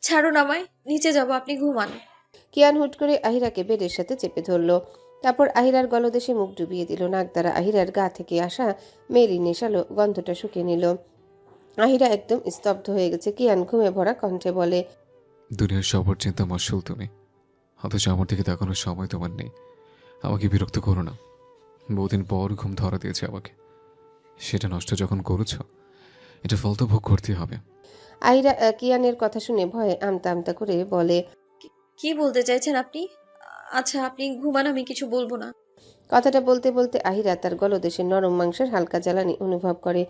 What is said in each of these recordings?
ছাড়ুন আমায়, নিচে যাব, আপনি ঘুমান। কিয়ান হুট করে আহিরাকে বেডের সাথে চেপে ধরল। তারপর আহিরার গলদেশে মুখ ডুবিয়ে দিল। নাক দ্বারা আহিরার গা থেকে আসা মেরি নেশালো গন্ধটা শুকে নিল। আহিরা একদম স্তব্ধ হয়ে গেছে। কিয়ান ঘুমে ভরা কণ্ঠে বলে, দুনিয়ার সবার চিন্তা মশগুল তুমি, অথচ আমার দিকে তাকানোর সময় তোমার নেই। আমাকে বিরক্ত করো না। বহুদিন পর ঘুম ধরা দিয়েছে আমাকে, সেটা নষ্ট যখন করেছো, এটা ফল তো ভোগ করতেই হবে। আহিরা কিয়ানের কথা শুনে ভয়ে আমতা আমতা করে বলে, কি বলতে চাইছেন আপনি? আচ্ছা আপনি ঘুমান, আমি কিছু বলবো না। কথাটা বলতে বলতে আহিরা তার গলদেশে নরম মাংসের হালকা জ্বালানি অনুভব করে।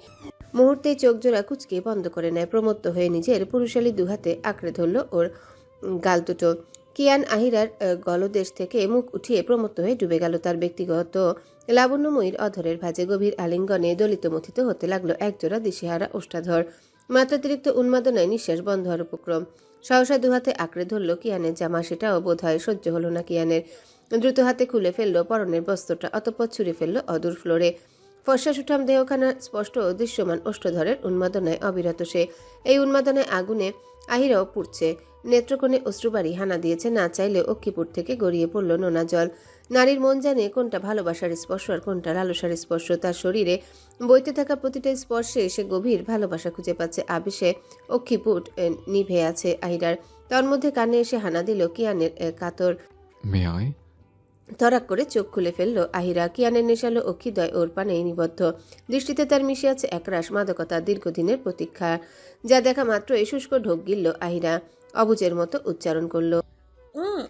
মুহূর্তেই চোখ জোড়া কুচকে বন্ধ করে নেয়। প্রমত্ত হয়ে নিজের পুরুষালী দুহাতে আঁকড়ে ধরল ওর গাল দুটো। কিয়ান আহিরার গলদেশ থেকে মুখ উঠিয়ে প্রমত্ত হয়ে ডুবে গেল তার ব্যক্তিগত লাবণ্যময়ীর অধরের ভাঁজে। গভীর আলিঙ্গনে দলিত মথিত হতে লাগলো একজোড়া দিশেহারা ওষ্ঠাধর। মাত্রাতিরিক্ত উন্মাদনায় নিঃশ্বাস বন্ধ হওয়ার উপক্রম। সহসা দুহাতে আঁকড়ে ধরল কিয়ানের জামা। সেটাও বোধ হয় সহ্য হলো না কিয়ানের। দ্রুত হাতে খুলে ফেললো পরনের বস্ত্রটা, অতঃপর ছুঁড়ে ফেললো অদূর ফ্লোরে। ফর্সা সুঠাম দেহখানা স্পষ্ট ও দৃশ্যমান ওষ্ঠধরের উন্মাদনায় অবিরত সে। এই উন্মাদনায় আগুনে আহিরাও পুড়ছে। নেত্রকোণে অশ্রুবাড়ি হানা দিয়েছে। না চাইলে অক্ষিপুর থেকে গড়িয়ে পড়ল নোনা জল। নারীর মন জানে কোনটা ভালোবাসার স্পর্শ আর কোনটা লালসার স্পর্শ। তার শরীরে বইতে থাকা প্রতিটা স্পর্শে সে গভীর ভালোবাসা খুঁজে পাচ্ছে। আবেশে অক্ষিপুট নিভে আছে আহিরার। তার মধ্যে কানে এসে হানা দিল কিয়ানের কাতর। মেয়ে আয়। তরাক করে চোখ খুলে ফেলল আহিরা। কিয়ানের নেশালো অক্ষিদয় ওর পানে নিবদ্ধ। দৃষ্টিতে তার মিশে আছে একরাশ মাদকতা, দীর্ঘদিনের প্রতীক্ষা, যা দেখা মাত্র এই শুষ্ক ঢোক গিলল আহিরা। অবুজের মতো উচ্চারণ করল, হুম।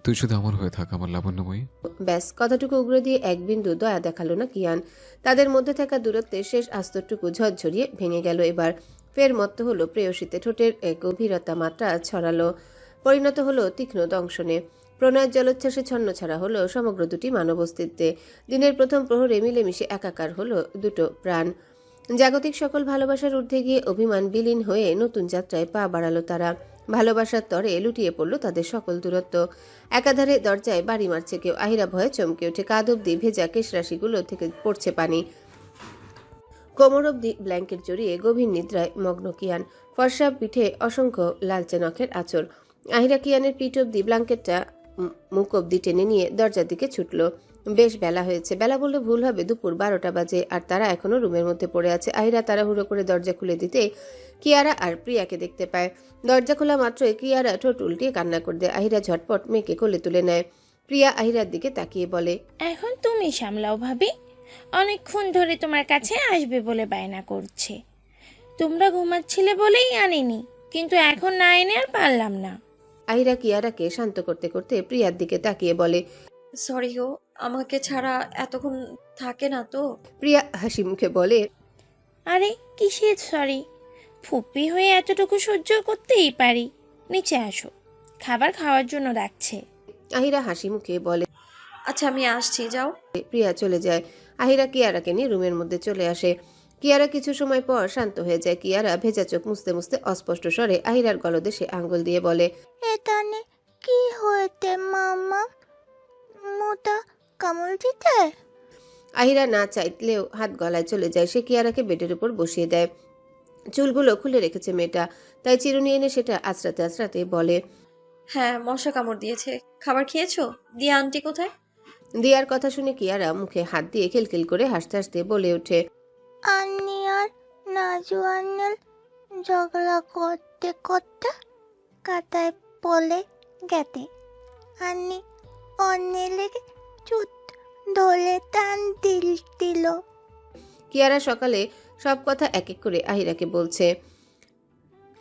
তুই শুধু আমার হয়ে থাক আমার লাবণ্যময়ী। ব্যাস। কথাটুকু উগরে দিয়ে এক বিন্দু দয়া দেখালো না কিয়ান। তাদের মধ্যে থাকা দূরত্বের শেষ আস্তরটুকু ঝরঝরিয়ে ভেঙে গেল এবার। ফের মত্ত হলো প্রেয়সীতে। ঠোঁটের গভীরতা মাত্রা ছড়ালো, পরিণত হলো তীক্ষ্ণ দংশনে। প্রণয়ের জলোচ্ছ্বাসে ছন্ন ছাড়া হলো সমগ্র দুটি মানব অস্তিত্বে। দিনের প্রথম প্রহরে মিলেমিশে একাকার হলো দুটো প্রাণ। জাগতিক সকল ভালোবাসার ঊর্ধ্বে গিয়ে অভিমান বিলীন হয়ে নতুন যাত্রায় পা বাড়ালো তারা। ভালোবাসার তরে লুটিয়ে পড়ল তাদের সকল দূরত্ব। একাধারে দরজায় বাড়ি মারছে কেউ। আহিরা ভয়ে চমকে ওঠে। কাঁধ অব্দি ভেজা কেশরাশিগুলো থেকে পড়ছে পানি। কোমর অব্দি ব্ল্যাঙ্কেট জড়িয়ে গভীর নিদ্রায় মগ্ন কিয়ান। ফর্সা পিঠে অসংখ্য লালচে নখের আঁচড়। আহিরা কিয়ানের পিঠ অব্দি ব্ল্যাঙ্কেটটা মুখ অব্দি টেনে নিয়ে দরজার দিকে ছুটল। বেশ বেলা হয়েছে। বেলা বললে ভুল হবে, দুপুর 12টা বাজে। আর তারা এখনো রুমের মধ্যে পড়ে আছে। আহিরা তাড়াহুড়ো করে দরজা খুলে দিতে কিয়ারা আর প্রিয়াকে দেখতে পায়। দরজা খোলা মাত্রই কিয়ারা ঠোঁট উল্টিয়ে কান্না করে দেয়। আহিরা ঝটপট মেয়েকে কোলে তুলে নেয়। প্রিয়া আহিরার দিকে তাকিয়ে বলে, এখন তুমি সামলাও ভাবি, অনেকক্ষণ ধরে তোমার কাছে আসবে বলে বায়না করছে। তোমরা ঘুমাচ্ছিলে বলেই আনিনি, কিন্তু এখন না এনে আর পারলাম না। আহিরা কিয়ারাকে শান্ত করতে করতে প্রিয়ার দিকে তাকিয়ে বলে, সরি গো, আমাকে ছাড়া এতক্ষণ থাকে না তো। প্রিয়া হাসি মুখে বলে, আরে কিসের সরি, ফুপ্পি হয়ে এতটুকু সহ্য করতেই পারি। নিচে আসো, খাবার খাওয়ার জন্য ডাকছে। আহিরা হাসি মুখে বলে। আচ্ছা আমি আসছি, যাও। প্রিয়া চলে যায়। আহিরা কিয়ারাকে নিয়ে রুমের মধ্যে চলে আসে। কিয়ারা কিছু সময় পর শান্ত হয়ে যায়। কিয়ারা ভেজা চোখ মুছতে মুছতে অস্পষ্ট স্বরে আহিরার গলদেশে আঙ্গুল দিয়ে বলে, এখানে কি হয়েছে মামা? মোটা কামড় দিতে? আহিরা না চাইলেও হাত গলায় চলে যায়। সে কিয়ারাকে বেডের উপর বসিয়ে দেয়। চুলগুলো খুলে রেখেছে মেয়েটা, তাই চিরুনি এনে সেটা আঁচড়াতে আঁচড়াতে বলে, হ্যাঁ, মশা কামড় দিয়েছে। খাবার খেয়েছো? দিয়া আন্টি কোথায়? দিয়ার কথা শুনে কিয়ারা মুখে হাত দিয়ে খিলখিল করে হাসতে হাসতে বলে ওঠে, আন্নি আর নাজু আন্নেল ঝগড়া করতে করতে কাটায় পলে গেতে। আন্নি অন্নে লেগে চুট ধরে টান দিল। কিয়ারা সকালে সব কথা এক এক করে আহিরাকে বলছে,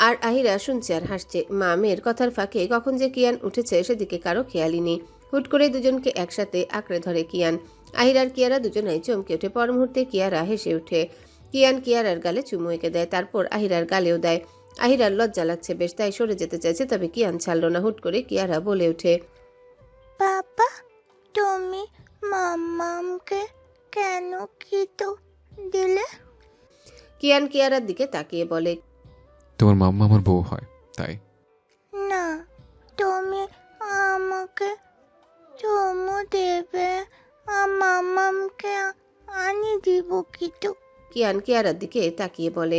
আর আহিরা শুনছে আর হাসছে। মা মেয়ের কথার ফাঁকে কখন যে কিয়ান উঠেছে সেদিকে কারো খেয়ালই নেই। হুট করে দুজনকে একসাথে আঁকড়ে ধরে কিয়ান। আহিরার কিয়ারা দুজনাই চমকে ওঠে। পর মুহূর্তে কিয়ারা হেসে ওঠে। কিয়ান কিয়ারার গালে চুমু এঁকে দেয়, তারপর আহিরার গালেও দেয়। আহিরার লজ্জা লাগছে বেশ, তাই সরে যেতে চাইছে, তবে কিয়ান ছাড়ল না। হুট করে কিয়ারা বলে ওঠে, বাবা, তুমি মামামকে কেন খিতো দিলে? কিয়ান কিয়ারার দিকে তাকিয়ে বলে, তোমার মাম্মা আমার বউ হয় তাই। না, তুমি আমাকে চুমু দেবে, মামামকে আনি দিব কিন্তু। কিয়ান কিয়ারার দিকে তাকিয়ে বলে,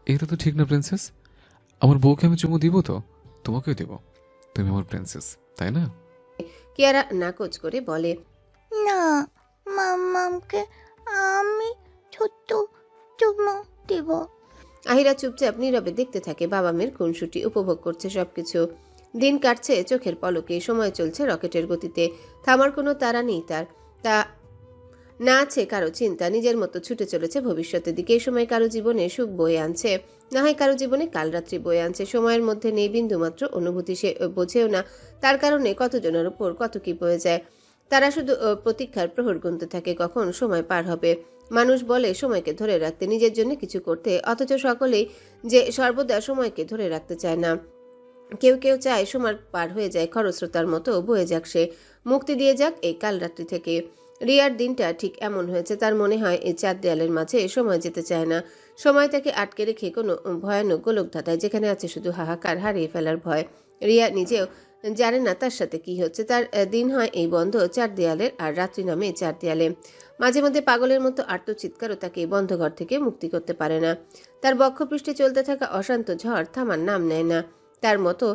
এটা তো ঠিক না প্রিন্সেস, আমার বউকে আমি চুমু দিব তো? তোমাকেও দেব। তুমি আমার প্রিন্সেস, তাই না? কিয়ারা নাকচ করে বলে, না, মাম্মামকে আমি ছোট্ট চুমু দেব। আহিরা চুপচাপ নীরবে দেখতে থাকে। বাবা মেয়ের খুনসুটি উপভোগ করছে সবকিছু। দিন কাটছে চোখের পলকে, সময় চলছে রকেটের গতিতে। থামার কোনো তাড়া নেই তার। তা না আছে কারো চিন্তা, নিজের মতো ছুটে চলেছে ভবিষ্যতের দিকে। এই সময় কারো জীবনে সুখ বয়ে আনছে, না হয় কারো জীবনে কালরাত্রি বয়ে আনছে। সময়ের মধ্যে নেই বিন্দুমাত্র অনুভূতি, সে বোঝেও না তার কারণে কতজনের উপর কত কি বয়ে যায়। তারা শুধু প্রতীক্ষার প্রহর গুনতে থাকে কখন সময় পার হবে। মানুষ বলে সময়কে ধরে রাখতে, নিজের জন্য কিছু করতে, অথচ সকলেই যে সর্বদা সময়কে ধরে রাখতে চায় না। কেউ কেউ চায় সময় পার হয়ে যায় খরস্রোতার মতো, বয়ে যাক সে, মুক্তি দিয়ে যাক এই কালরাত্রি থেকে। রিয়ার দিনটা ঠিক এমন হয়েছে। তার মনে হয় এই চার দেয়ালের মাঝে সময় যেতে চায় না। সময় তাকে আটকে রেখে কোনো ভয়ানক গোলক ধাঁধায়, যেখানে আছে শুধু হাহাকার, হারিয়ে ফেলার ভয়। রিয়া নিজেও জানে না তার সাথে কি হচ্ছে। তার দিন হয় এই বন্ধ চার দেয়ালের, আর রাত্রি নামে চার দেয়ালে। মাঝে মধ্যে পাগলের মতো আর্তচিৎকারও তাকে এই বন্ধ ঘর থেকে মুক্তি করতে পারে না। তার বক্ষপৃষ্ঠে চলতে থাকা অশান্ত ঝড় থামার নাম নেয় না। তার মতো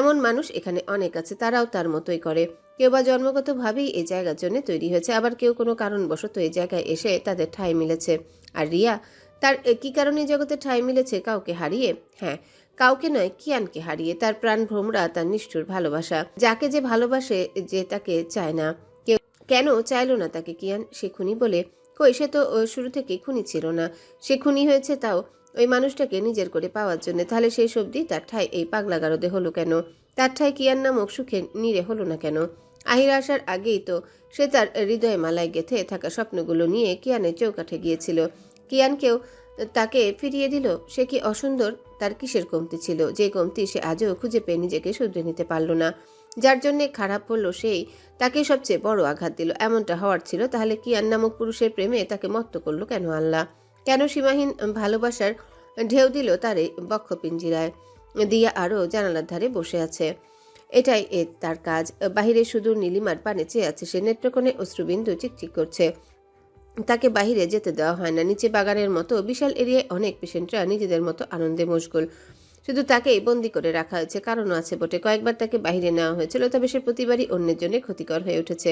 এমন মানুষ এখানে অনেক আছে, তারাও তার মতোই করে। কেউ বা জন্মগতভাবেই এই জায়গার জন্য তৈরি হয়েছে, আবার কেউ কোনো কারণবশত এই জায়গায় এসে তাদের ঠাঁই মিলেছে। আর রিয়া, তার কি কারণে জগতে ঠাঁই মিলেছে? কাউকে হারিয়ে? হ্যাঁ, কাউকে নয়, কিয়ানকে হারিয়ে। তার প্রাণ ভ্রমরা, তার নিষ্ঠুর ভালোবাসা। যাকে যে ভালোবাসে, যে তাকে চায় না। কেউ কেন চাইলো না তাকে কিয়ান? সে খুনি বলে? কই, সে তো শুরু থেকে খুনি ছিল না। সে খুনি হয়েছে তাও ওই মানুষটাকে নিজের করে পাওয়ার জন্য। তাহলে সেই সবজি তার ঠাঁই এই পাগলা গারদে হলো কেন? তার ঠাঁই কিয়ান নামক সুখে নিরে হলো না কেন? আহিরা আসার আগেই তো সে তার হৃদয় মালায় গেঁথে থাকা স্বপ্নগুলো নিয়ে কিয়ানের চৌকাঠে গিয়েছিল। কিয়ানকেও তাকে ফিরিয়ে দিল। সে কি অসুন্দর? তার কিসের কমতি ছিল, যে কমতি সে আজও খুঁজে পেয়ে নিজেকে শুধরে নিতে পারল না? যার জন্যে খারাপ পড়ল সেই তাকে সবচেয়ে বড় আঘাত দিল। এমনটা হওয়ার ছিল, তাহলে কিয়ান নামক পুরুষের প্রেমে তাকে মত্ত করলো কেন আল্লাহ? কেন সীমাহীন ভালোবাসার ঢেউ দিল তারে বক্ষপিঞ্জিরায়? দিয়া আরও জানালার ধারে বসে আছে। এটাই তার কাজ। বাহিরে সুদূর নীলিমার পানে চেয়ে আছে সে। নেত্রকোণে অশ্রুবিন্দু চিকচিক করছে। তাকে বাহিরে যেতে দেওয়া হয় না। নিচে বাগানের মতো বিশাল এরিয়ায় অনেক পেশেন্টরা নিজেদের মতো আনন্দে মশগুল। শুধু তাকেই বন্দি করে রাখা হয়েছে। কারণও আছে বটে। কয়েকবার তাকে বাহিরে নেওয়া হয়েছিল, তবে সে প্রতিবারই অন্যের জন্য ক্ষতিকর হয়ে উঠেছে।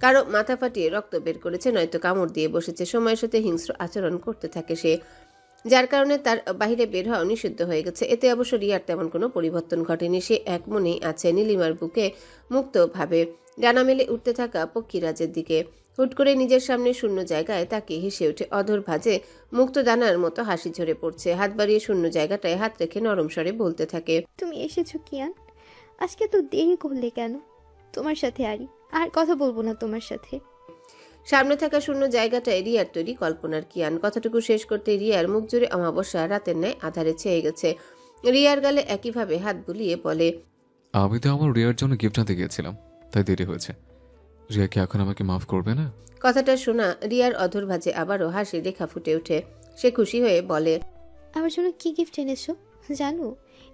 কারো মাথা ফাটিয়ে রক্ত বের করেছে, নয়তো কামড় দিয়ে বসেছে। সময়ের সাথে হিংস্র আচরণ করতে থাকে সে, যার কারণে তার বাহিরে বের হওয়া নিষিদ্ধ হয়ে গেছে। এতে অবশ্য রিয়ার তেমন কোনো পরিবর্তন ঘটেনি। সে এক মনেই আছে নীলিমার বুকে মুক্তভাবে ডানা মেলে উঠতে থাকা পক্ষীরাজের দিকে। হুট করে নিজের সামনে শূন্য জায়গায় তাকে হেসে ওঠে। অধর ভাঁজে মুক্ত দানার মতো হাসি ঝরে পড়ছে। হাত বাড়িয়ে শূন্য জায়গাটায় হাত রেখে নরম স্বরে বলতে থাকে, তুমি এসেছো কিয়ান? আজকে তো দেরি করলে কেন? তোমার সাথে আর কথা বলবো না তোমার সাথে। সামনে থাকা শূন্য জায়গাটায় রিয়ার তৈরি কল্পনার কিয়ান। কথাটুকু শেষ করতে রিয়ার মুখ জুড়ে অমাবস্যা রাতের ন্যায় আধারে ছেয়ে গেছে। রিয়ার গালে একইভাবে হাত বুলিয়ে বলে, আমি তো আমার রিয়ার জন্য গিফট আনতে গিয়েছিলাম, তাই দেরি হয়েছে। রিয়া কি এখন আমাকে মাফ করবে না? কথাটা শোনা রিয়ার অধর ভাঁজে আবারও হাসির রেখা ফুটে ওঠে। সে খুশি হয়ে বলে, আমার জন্য কি গিফট এনেছো জানো?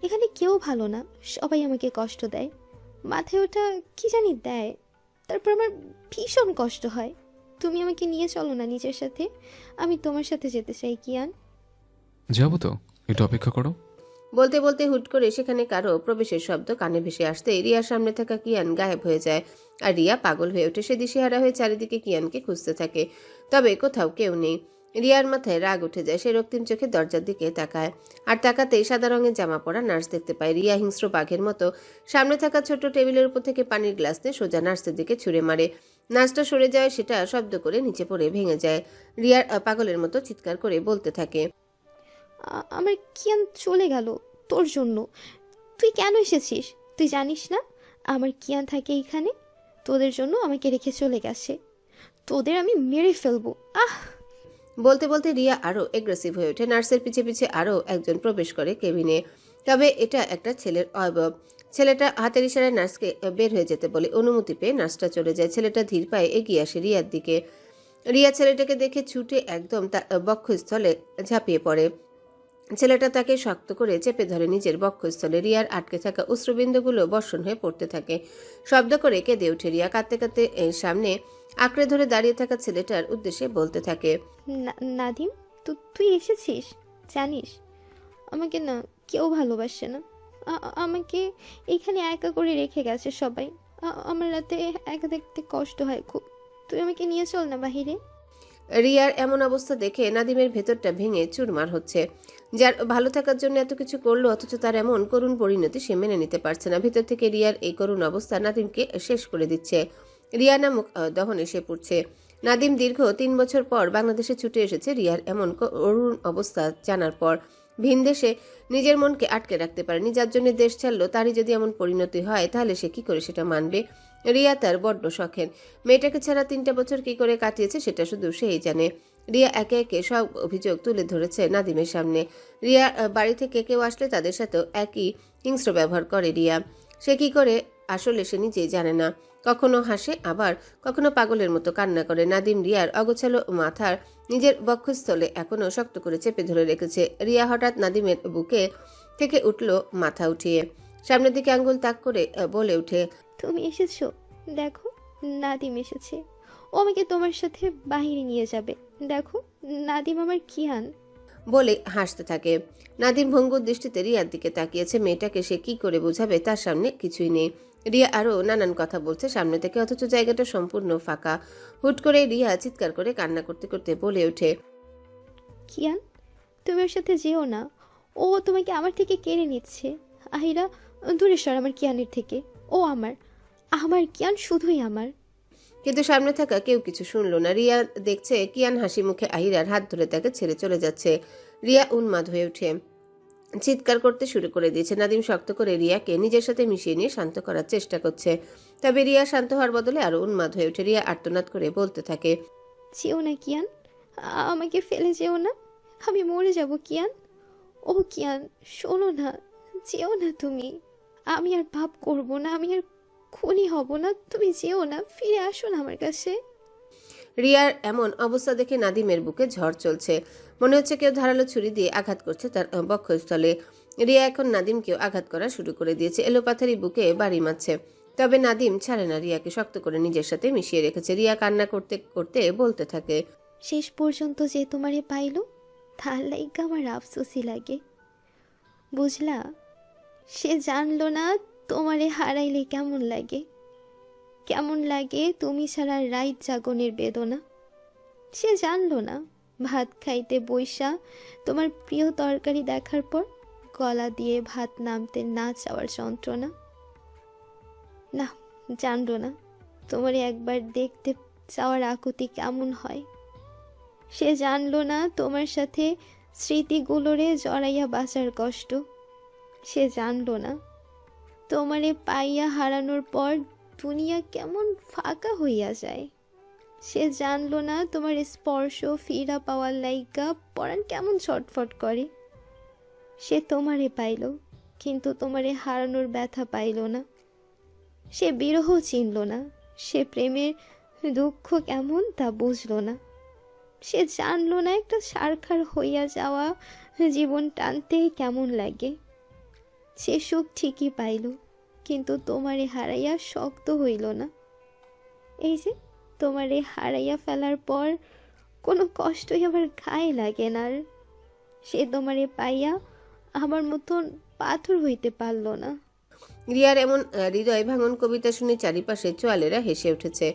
এখানে কেউ ভালো না, সবাই আমাকে কষ্ট দেয়। মাথায় ওটা কি জানি দেয়, তারপর আমার ভীষণ কষ্ট হয়। তুমি আমাকে নিয়ে চলো না নিজের সাথে। আমি তোমার সাথে যেতে চাই কিয়ান। যাবো তো, একটু অপেক্ষা করো। বলতে বলতে হুট করে সেখানে কারো প্রবেশের শব্দ কানে ভেসে আসতে রিয়ার সামনে থাকা কিয়ান গায়েব হয়ে যায়। আর রিয়া পাগল হয়ে ওঠে। সে দিশেহারা হয়ে চারিদিকে কিয়ানকে খুঁজতে থাকে, তবে কোথাও কেউ নেই। রিয়ার মাথায় রাগ উঠে যায়। সে রক্তিম চোখে দরজার দিকে তাকায়, আর তাকাতেই সাদা রঙের জামা পরা নার্স দেখতে পায়। রিয়া হিংস্র বাঘের মতো সামনে থাকা ছোট্ট টেবিলের উপর থেকে পানির গ্লাস নিয়ে সোজা নার্সের দিকে ছুঁড়ে মারে। নার্সটা সরে যায়, সেটা শব্দ করে নিচে পড়ে ভেঙে যায়। রিয়ার পাগলের মতো চিৎকার করে বলতে থাকে, আমার কিয়ান চলে গেল তোর জন্য। তুই কেন এসেছিস? তুই জানিস না আমার কিয়ান থাকে এখানে? তোদের জন্য আমাকে রেখে চলে গেছে। তোদের আমি মেরে ফেলবো। আহ! বলতে বলতে রিয়া আরো এগ্রেসিভ হয়ে ওঠে। নার্সের পিছে পিছে আরো একজন প্রবেশ করে কেবিনে। তবে এটা একটা ছেলের অবয়ব। ছেলেটা হাতের ইশারায় নার্সকে বের হয়ে যেতে বলে। অনুমতি পেয়ে নার্সটা চলে যায়। ছেলেটা ধীর পায়ে এগিয়ে আসে রিয়ার দিকে। রিয়া ছেলেটাকে দেখে ছুটে একদম তার বক্ষস্থলে ঝাঁপিয়ে পড়ে। ছেলেটা তাকে শক্ত করে চেপে ধরে নিজের বক্ষস্থলে। রিয়ার আটকে থাকা অশ্রুবিন্দুগুলো বর্ষণ হয়ে পড়তে থাকে। শব্দ করে কেঁদে ওঠে রিয়া। কাঁদতে কাঁদতে সামনে আঁকড়ে ধরে দাঁড়িয়ে থাকা ছেলেটার উদ্দেশ্যে বলতে থাকে, নাদিম, তুই এসেছিস? জানিস আমাকে না কেউ ভালোবাসে না। আমাকে এখানে একা করে রেখে গেছে সবাই। আমার রাতে একা দেখতে কষ্ট হয় খুব। তুই আমাকে নিয়ে চল না বাহিরে। রিয়ার এমন অবস্থা দেখে নাদিমের ভেতরটা ভেঙে চুরমার হচ্ছে। যার ভালো থাকার জন্য এত কিছু করলো, অথচ তার এমন করুণ পরিণতি সে মেনে নিতে পারছে না। ভেতর থেকে রিয়ার এই করুণ অবস্থা নাদিমকে শেষ করে দিচ্ছে। রিয়া নামক দহনে সে পড়ছে। নাদিম দীর্ঘ 3 বছর পর বাংলাদেশে ছুটে এসেছে রিয়ার এমন করুণ অবস্থা জানার পর। ভিন দেশে নিজের মনকে আটকে রাখতে পারেনি, যার জন্য দেশ ছাড়লো। তারই যদি এমন পরিণতি হয় তাহলে সে কি করে সেটা মানবে? রিয়া তার বড্ড শখের। মেয়েটাকে ছাড়া 3টা বছর কি করে কাটিয়েছে সেটা শুধু সেই জানে। রিয়া একে একে সব অভিযোগ তুলে ধরেছে নাদিমের সামনে। রিয়া বাড়ি থেকে কেউ আসলে তাদের সাথেও একই হিংস্র ব্যবহার করে রিয়া। সে কি করে আসলে সে নিজেই জানে না। কখনো হাসে, আবার কখনো পাগলের মতো কান্না করে। নাদিম রিয়ার অগোছালো মাথার নিজের বক্ষস্থলে এখনো শক্ত করে চেপে ধরে রেখেছে। রিয়া হঠাৎ নাদিমের বুকে থেকে উঠল মাথা উঠিয়ে। সামনের দিকে আঙ্গুল তাক করে বলে উঠে, তুমি এসেছো? দেখো, নাদিম এসেছে। ও আমাকে তোমার সাথে বাহিরে নিয়ে যাবে। দেখো, নাদিম আমার কিয়ান। বলে হাসতে থাকে। নাদিম ভঙ্গুর দৃষ্টিতে রিয়ার দিকে তাকিয়েছে। মেয়েটাকে সে কি করে বোঝাবে, তার সামনে কিছুই নেই। রিয়া আরো নানান কথা বলছে সামনে থেকে, অথচ জায়গাটা সম্পূর্ণ ফাঁকা। হুট করে রিয়া চিৎকার করে কান্না করতে করতে বলে ওঠে, কিয়ান, তুমি ওর সাথে যেও না। ও তোমাকে আমার থেকে কেড়ে নিচ্ছে। আহিরা, দূরে সর আমার কিয়ানের থেকে। ও আমার আমার কিয়ান, শুধুই আমার। কিন্তু সামনে থাকা কেউ কিছু শুনলো না। রিয়া দেখছে কিয়ান হাসি মুখে আহিরার হাত ধরে তাকে ছেড়ে চলে যাচ্ছে। রিয়া উন্মাদ হয়ে ওঠে, চিৎকার করতে শুরু করে দিয়েছে। নাদিম শক্ত করে রিয়াকে নিজের সাথে মিশিয়ে নিয়ে শান্ত করার চেষ্টা করছে। তবে রিয়া শান্ত হওয়ার বদলে আরো উন্মাদ হয়ে ওঠে। রিয়া আর্তনাদ করে বলতে থাকে, যেও না কিয়ান, আমাকে ফেলে যেও না। আমি মরে যাব কিয়ান। ও কিয়ান, শোনো না, যেও না তুমি। আমি আর পাপ করব না, আমি আর খুনি হব না। তুমি যেও না, ফিরে আসো না আমার কাছে। রিয়ার এমন অবস্থা দেখে নাদিমের বুকে ঝড় চলছে। মনে হচ্ছে কেউ ধারালো ছুরি দিয়ে আঘাত করছে তার বক্ষস্থলে। রিয়া এখন নাদিমকেও আঘাত করা শুরু করে দিয়েছে। এলোপাথারি বুকে বাড়ি মারছে। তবে নাদিম ছাড়ে না, রিয়াকে শক্ত করে নিজের সাথে মিশিয়ে রেখেছে। রিয়া কান্না করতে করতে বলতে থাকে, শেষ পর্যন্ত যে তোমারে পাইলো, তার লাইগা আমার আফসোসই লাগে। বুঝলা? সে জানলো না তোমারে হারাইলে কেমন লাগে। কেমন লাগে তুমি ছাড়া রাত জাগনের বেদনা। সে জানলো না ভাত খাইতে বইসা তোমার প্রিয় তরকারি দেখার পর গলা দিয়ে ভাত নামতে না চাওয়ার যন্ত্রণা। না, জানলো না তোমারে একবার দেখতে চাওয়ার আকুতি কেমন হয়। সে জানলো না তোমার সাথে স্মৃতিগুলোরে জড়াইয়া বাঁচার কষ্ট। সে জানলো না তোমারে পাইয়া হারানোর পর দুনিয়া কেমন ফাঁকা হইয়া যায়। সে জানলো না তোমার স্পর্শ ফিরা পাওয়ার লাইগা পরাণ কেমন ছটফট করে। সে তোমারে পাইল, কিন্তু তোমারে হারানোর ব্যথা পাইল না। সে বিরহ চিনল না, সে প্রেমের দুঃখ কেমন তা বুঝল না। সে জানলো না একটা সারখার হইয়া যাওয়া জীবন টানতে কেমন লাগে। সে সুখ ঠিকই পাইল, কিন্তু তোমারে হারাইয়া শক্ত হইল না। এই যে তোমারে হারাইয়া ফেলার পর কোনো কষ্টই আবার গায়ে লাগে না আর। সে তোমারে পাইয়া আমার মতন পাথর হইতে পারল না। রিয়ার এমন হৃদয় ভাঙন কবিতা শুনে চারিপাশে চোয়ালেরা হেসে উঠেছে।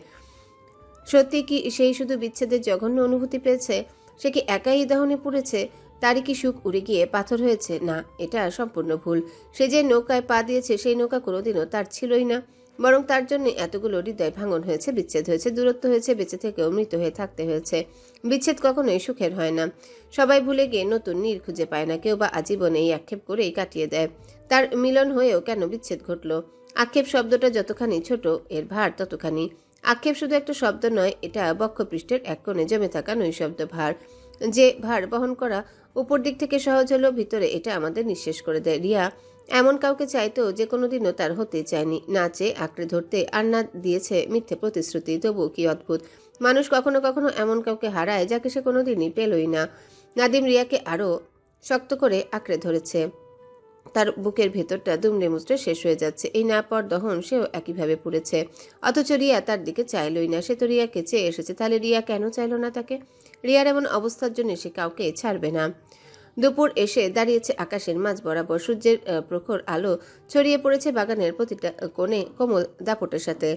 সত্যি কি সেই শুধু বিচ্ছেদের জঘন্য অনুভূতি পেয়েছে? সে কি একাই দহনে পড়েছে? তারই কি সুখ উড়ে গিয়ে পাথর হয়েছে? না, এটা সম্পূর্ণ ভুল। সে যে নৌকায় পা দিয়েছে সেই নৌকা কোনোদিনও তার ছিলই না, বরং তার জন্য এতগুলো হৃদয় ভাঙন হয়েছে, বিচ্ছেদ হয়েছে, দূরত্ব হয়েছে, বেঁচে থেকেও মৃত হয়ে থাকতে হয়েছে। বিচ্ছেদ কখনোই সুখের হয় না। সবাই ভুলে গিয়ে নতুন নীড় খুঁজে পায় না, কেউ বা আজীবনে এই আক্ষেপ করেই কাটিয়ে দেয়। তার মিলন হয়েও কেন বিচ্ছেদ ঘটল? আক্ষেপ শব্দটা যতখানি ছোট, এর ভার ততখানি। আক্ষেপ শুধু একটা শব্দ নয়, এটা বক্ষপৃষ্ঠের এক কোণে জমে থাকা নৈশব্দ ভার। যে ভার বহন করা উপর দিক থেকে সহজ হলেও ভিতরে এটা আমাদের নিঃশেষ করে দেয়। রিয়া এমন কাউকে চাইতো যে কোনোদিনও তার হতে চায়নি, না চেয়ে আঁকড়ে ধরতে আর না দিয়েছে মিথ্যে প্রতিশ্রুতি। তবু কি অদ্ভুত, মানুষ কখনো কখনো এমন কাউকে হারায় যাকে সে কোনোদিনই পেলই না। নাদিম রিয়াকে আরও শক্ত করে আঁকড়ে ধরেছে। তার বুকের ভেতরটা দুমড়ে মুচড়ে শেষ হয়ে যাচ্ছে। এই না পর দহন সেও একইভাবে পুড়েছে। অথচ রিয়া তার দিকে চাইলই না। সে তো রিয়াকে চেয়ে এসেছে, তাহলে রিয়া কেন চাইল না তাকে? রিয়ার এমন অবস্থার জন্য সে কাউকে ছাড়বে না। দুপুর এসে দাঁড়িয়েছে আকাশের মাঝ বরাবর। সূর্যের প্রখর আলো ছড়িয়ে পড়েছে বাগানের প্রতিটা কোণে কোমল দাপটের সাথে।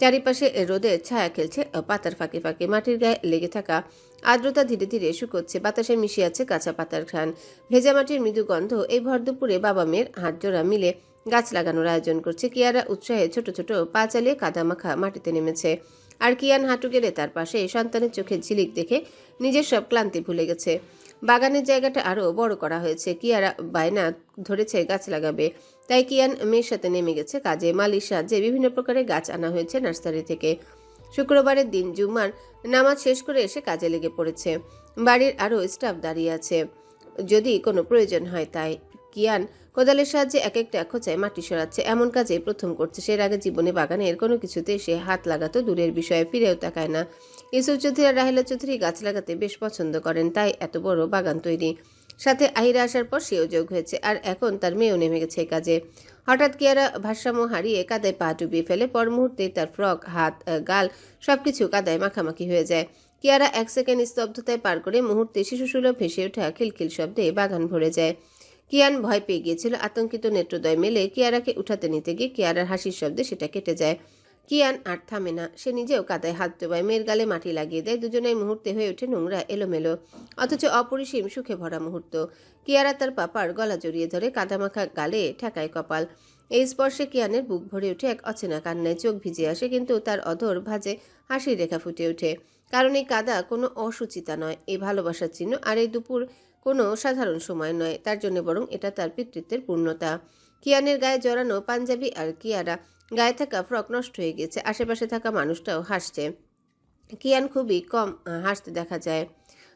চারিপাশে রোদের ছায়া খেলছে পাতার ফাঁকে ফাঁকে। মাটির গায়ে লেগে থাকা আর্দ্রতা ধীরে ধীরে শুকোচ্ছে। বাতাসে মিশিয়ে আছে কাঁচা পাতার ঘ্রাণ, ভেজা মাটির মৃদু গন্ধ। এই ভর দুপুরে বাবা মেয়ের হাত জোড়া মিলে গাছ লাগানোর আয়োজন করছে। কিয়ারা উৎসাহে ছোট ছোট পা চালিয়ে কাদা মাখা মাটিতে নেমেছে। আর কিয়ান হাঁটু গেলে তার পাশে সন্তানের চোখের ঝিলিক দেখে নিজের সব ক্লান্তি ভুলে গেছে। বাগানের জায়গাটা আরো বড় করা হয়েছে। কিয়ারা বায়না ধরেছে গাছ লাগাবে, তাই কিয়ান মেয়ের সাথে নেমে গেছে কাজে। মালির সাহায্যে বিভিন্ন প্রকারের গাছ আনা হয়েছে নার্সারি থেকে। শুক্রবারের দিন জুম্মার নামাজ শেষ করে এসে কাজে লেগে পড়েছে। বাড়ির আরো স্টাফ দাঁড়িয়ে আছে যদি কোনো প্রয়োজন হয়। তাই কিয়ান কোদালের সাহায্যে এক একটা খোঁচায় মাটি সরাচ্ছে। এমন কাজে প্রথম করছে সে। এর আগে জীবনে বাগানের কোনো কিছুতে সে হাত লাগাতো দূরের বিষয়ে, ফিরেও তাকায় না। ইউসুফ চৌধুরী আর রাহেলা চৌধুরী গাছ লাগাতে বেশ পছন্দ করেন, তাই এত বড় বাগান তৈরি। সাথে আহিরা আসার পর সেও যোগ হয়েছে, আর এখন তার মেয়েও নেমে গেছে এই কাজে। হঠাৎ কিয়ারা ভারসাম্য হারিয়ে কাদায় পা ডুবিয়ে ফেলে। পর মুহূর্তে তার ফ্রক, হাত, গাল সবকিছু কাদায় মাখামাখি হয়ে যায়। কিয়ারা 1 সেকেন্ড স্তব্ধতায় পার করে মুহূর্তে শিশুসুলভ ভেসে ওঠা খিলখিল শব্দে বাগান ভরে যায়। কিয়ান ভয় পেয়ে গিয়েছিল। আতঙ্কিত নেত্রদ্বয় মেলে কিয়ারাকে উঠাতে নিতে গিয়ে কিয়ারার হাসির শব্দে সেটা কেটে যায়। কিয়ান আর থামে না, সে নিজেও কাদায় হাত ডোবায়, মেয়ের গালে মাটি লাগিয়ে দেয়। দুজনের মুহূর্তে হয়ে ওঠে নোংরা, এলোমেলো, অথচ অপরিসীম সুখে ভরা মুহূর্ত। কিয়ারা তার পাপার গলা জড়িয়ে ধরে, কাদামাখা গালে ঠেকায় কপাল। এই স্পর্শে কিয়ানের বুক ভরে ওঠে এক অচেনা কান্নায়। চোখ ভিজে আসে, কিন্তু তার অধর ভাঁজে হাসির রেখা ফুটে ওঠে। কারণ এই কাদা কোনো অসুচিতা নয়, এই ভালোবাসার চিহ্ন। আর এই দুপুর কোনো সাধারণ সময় নয়, তার জন্য বরং এটা তার পিতৃত্বের পূর্ণতা। কিয়ানের গায়ে জড়ানো পাঞ্জাবি আর কিয়ারা গায়ে থাকা ফ্রক নষ্ট হয়ে গেছে। আশেপাশে থাকা মানুষটাও হাসছে, কিয়ান খুবই কম হাসতে দেখা যায়।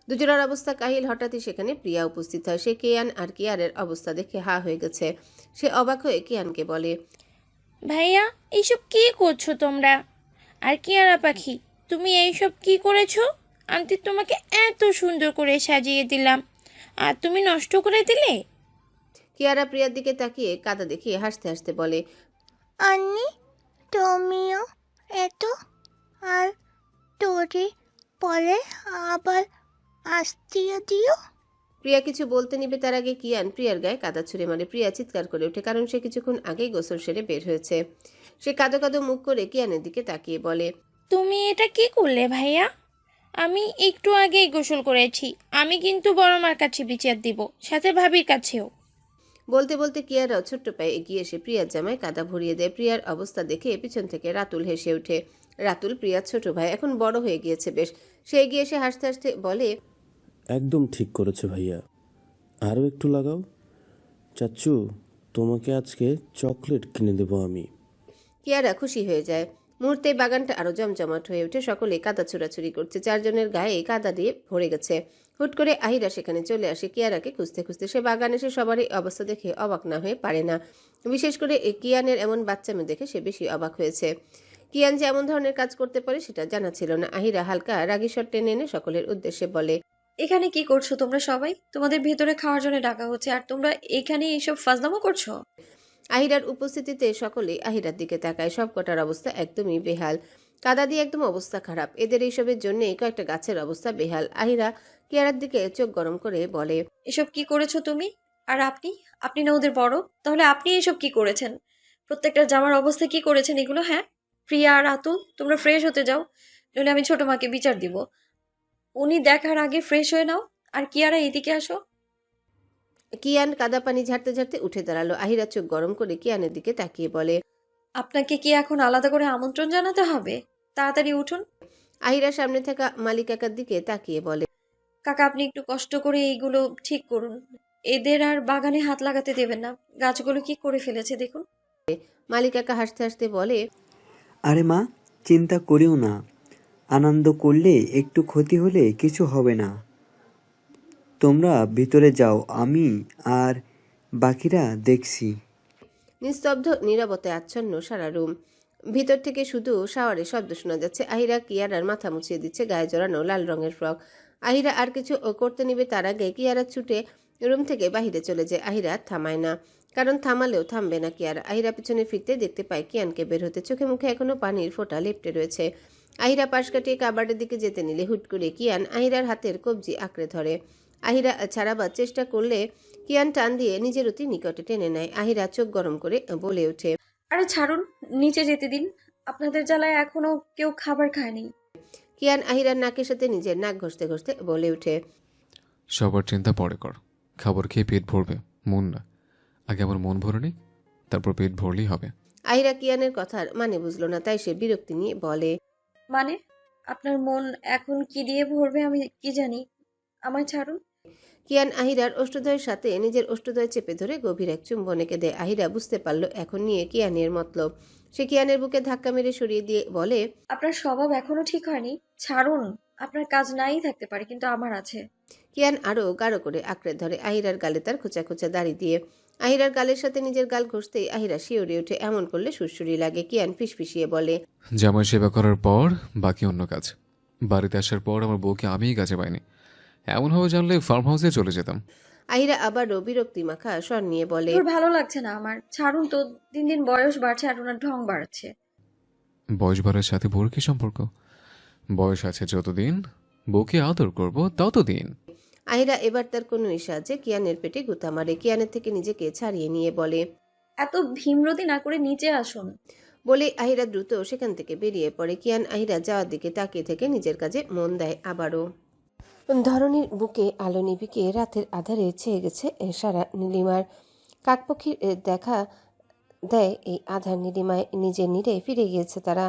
দুজনের অবস্থা কাহিল। হঠাৎই সেখানে প্রিয়া উপস্থিত হয়। সে কিয়ান আর কিয়ারের অবস্থা দেখে হা হয়ে গেছে। সে অবাক হয়ে কিয়ানকে বলে, ভাইয়া, এইসব কি করছো তোমরা? আর কিয়ারা পাখি, তুমি এইসব কি করেছো? আন্টি তোমাকে এত সুন্দর করে সাজিয়ে দিলাম, আর তুমি নষ্ট করে দিলে। কিয়ারা প্রিয়ার দিকে তাকিয়ে কাদা দেখিয়ে হাসতে হাসতে বলে, আন্নি তুমিও এত, আর তোরে পরে আবার আসতে দিও। প্রিয়া কিছু বলতে নিবে তার আগে কিয়ান প্রিয়ার গায়ে কাদা ছুঁড়ে মারে। প্রিয়া চিৎকার করে ওঠে, কারণ সে কিছুক্ষণ আগেই গোসল সেরে বের হয়েছে। সে কাদো কাদো মুখ করে কিয়ানের দিকে তাকিয়ে বলে, তুমি এটা কি করলে ভাইয়া? আমি একটু আগেই গোসল করেছি। আমি কিন্তু বড় মার কাছে বিচার দিব, সাথে ভাবির কাছেও। বলতে বলতে কিয়ারাও ছোট্ট পায়ে এগিয়ে এসে প্রিয়ার জামায় কাদা ভরিয়ে দেয়। প্রিয়ার অবস্থা দেখে পিছন থেকে রাতুল হেসে ওঠে। রাতুল প্রিয়ার ছোট ভাই, এখন বড় হয়ে গিয়েছে বেশ। সে এগিয়ে এসে হাসতে হাসতে বলে, একদম ঠিক করেছো ভাইয়া, আরও একটু লাগাও। চাচ্চু, তোমাকে আজকে চকলেট কিনে দেবো আমি। কিয়ারা খুশি হয়ে যায়। মুহূর্তে বাগানটা আরো জমজমাট হয়ে ওঠে। সকলে কাদা ছোড়াছুড়ি করছে। চারজনের গায়ে কাদা দিয়ে ভরে গেছে। হুট করে আহিরা সেখানে চলে আসে কিয়ারাকে খুঁজতে খুঁজতে। সে বাগানে এসে সবারই অবস্থা দেখে অবাক না হয়ে পারে না। বিশেষ করে কিয়ানের এমন বাচ্চা মেয়ে দেখে সে বেশি অবাক হয়েছে। কিয়ান যে এমন ধরনের কাজ করতে পারে সেটা জানা ছিল না। আহিরা হালকা রাগী স্বর টেনে এনে সকলের উদ্দেশ্যে বলে, এখানে কি করছো তোমরা সবাই? তোমাদের ভেতরে খাওয়ার জন্য ডাকা হচ্ছে, আর তোমরা এখানে এইসব ফাজলামো করছো? আহিরার উপস্থিতিতে সকলেই আহিরার দিকে তাকায়। সব কটার অবস্থা একদমই বেহাল। কাদা দিয়ে একদম অবস্থা খারাপ। এদের এইসবের জন্যই কয়েকটা গাছের অবস্থা বেহাল। আহিরা কিয়ারার দিকে চোখ গরম করে বলে, এসব কি করেছো তুমি? আর আপনি আপনি না ওদের বড়, তাহলে আপনি এসব কি করেছেন? প্রত্যেকটা জামার অবস্থা কি করেছেন এগুলো? হ্যাঁ, প্রিয়া আর আতুল, তোমরা ফ্রেশ হতে যাও, নইলে আমি ছোট মাকে বিচার দিব। উনি দেখার আগে ফ্রেশ হয়ে নাও। আর কিয়ারা এদিকে আসো। কিয়ান কাদা পানি ঝাড়তে ঝাড়তে উঠে দাঁড়ালো। আহিরা চোখ গরম করে কিয়ানের দিকে তাকিয়ে বলে, আপনাকে কি এখন আলাদা করে আমন্ত্রণ জানাতে হবে? তাড়াতাড়ি উঠুন। আহিরা সামনে থাকা মালিক কাকার দিকে তাকিয়ে বলে, কাকা, আপনি একটু কষ্ট করে এইগুলো ঠিক করুন। এদের আর বাগানে হাত লাগাতে দেবেন না। গাছগুলো কি করে ফেলেছে দেখুন। মালিক কাকা হাসতে হাসতে বলে, আরে মা, চিন্তা করিও না, আনন্দ করলে একটু ক্ষতি হলে কিছু হবে না। তোমরা ভিতরে যাও, আমি আর বাকিরা দেখছি। নিস্তব্ধ নীরবতায় আচ্ছন্ন সারা রুম। ভিতর থেকে শুধু শাওয়ারের শব্দ শোনা যাচ্ছে। আহিরা কিয়ারার মাথা মুছিয়ে দিচ্ছে গায়ে জড়ানো লাল রঙের ফ্রক। আহিরা আর কিছু করতে নিবে তার আগে কিয়ারা ছুটে রুম থেকে বাহিরে চলে যায়। আহিরা থামায় না, কারণ থামালেও থামবে না কিয়ারা। আহিরা পিছনে ফিরতে দেখতে পায় কিয়ানকে বের হতে। চোখে মুখে এখনো পানির ফোঁটা লেপ্টে রয়েছে। আহিরা পাশ কাটিয়ে কাবার্ডের দিকে যেতে নিলে হুট করে কিয়ান আহিরার হাতের কবজি আঁকড়ে ধরে। আহিরা ছাড়াবার চেষ্টা করলে কিয়ান টান দিয়ে নিজের অতি নিকটে টেনে নেয়। আহিরা চোখ গরম করে বলে ওঠে, আরে ছাড়ুন, নিচে যেতে দিন। আপনাদের জ্বালায় এখনো কেউ খাবার খায়নি। কিয়ান আহিরার নাকের সাথে নিজের নাক ঘষতে ঘষতে বলে ওঠে, সবার চিন্তা পরে কর। খাবার খেয়ে পেট ভরবে, মন না। আগে আমার মন ভরে নি, তারপর পেট ভরলেই হবে। আহিরা কিয়ানের কথার মানে বুঝলো না, তাই সে বিরক্তি নিয়ে বলে, মানে আপনার মন এখন কি দিয়ে ভরবে আমি কি জানি। আমায় ছাড়ুন। কিয়ান আহিরার অষ্টদয়ের সাথে নিজের অষ্টদয় চেপে ধরে গভীর এক চুম্বন এঁকে দেয়। আহিরা বুঝতে পারল এখন নিয়ে কিয়ানের মতলব। সে কিয়ানের বুকে ধাক্কা মেরে সরিয়ে দিয়ে বলে, আপনার স্বভাব এখনো ঠিক হয়নি, ছাড়ুন। আপনার কাজ নাই থাকতে পারে, কিন্তু আমার আছে। কিয়ান আরো গাঢ় করে আঁকড়ে ধরে আহিরার গালে তার খোঁচা খোঁচা দাড়ি দিয়ে। আহিরার গালের সাথে নিজের গাল ঘষতেই আহিরা শিওরে ওঠে। এমন করলে সুরসুরি লাগে। কিয়ান ফিসফিসিয়ে বলে, জামাই সেবা করার পর বাকি অন্য কাজ। বাড়িতে আসার পর আমার বউকে আমিই কাজে পাইনি। এমনভাবে জানলে ফার্ম হাউসে চলে যেতাম। আহিরা আবারও বিরক্তি মাখা স্বর নিয়ে বলে, তোর ভালো লাগছে না আমার, ছাড়ুন তো। দিন দিন বয়স বাড়ছে আর ওনার ঢং বাড়ছে। বয়স বাড়ার সাথে বউর কি সম্পর্ক? বয়স আছে যতদিন, বউকে আদর করব ততদিন। আহিরা এবার তার কোনো সাহায্যে কিয়ানের পেটে গুঁতা মারে। কিয়ানের থেকে নিজেকে ছাড়িয়ে নিয়ে বলে, এত ভীমরতি না করে নিচে আসুন। বলে আহিরা দ্রুত সেখান থেকে বেরিয়ে পড়ে। কিয়ান আহিরা যাওয়ার দিকে তাকিয়ে থেকে নিজের কাজে মন দেয় আবারও। ধরনীর বুকে আলো নিবিকে রাতের আধারে ছেয়ে গেছে সারা নীলিমার। কাকপক্ষীর দেখা দেয় এই আধার নীলিমায়। নিজের নীড়ে ফিরে গিয়েছে তারা।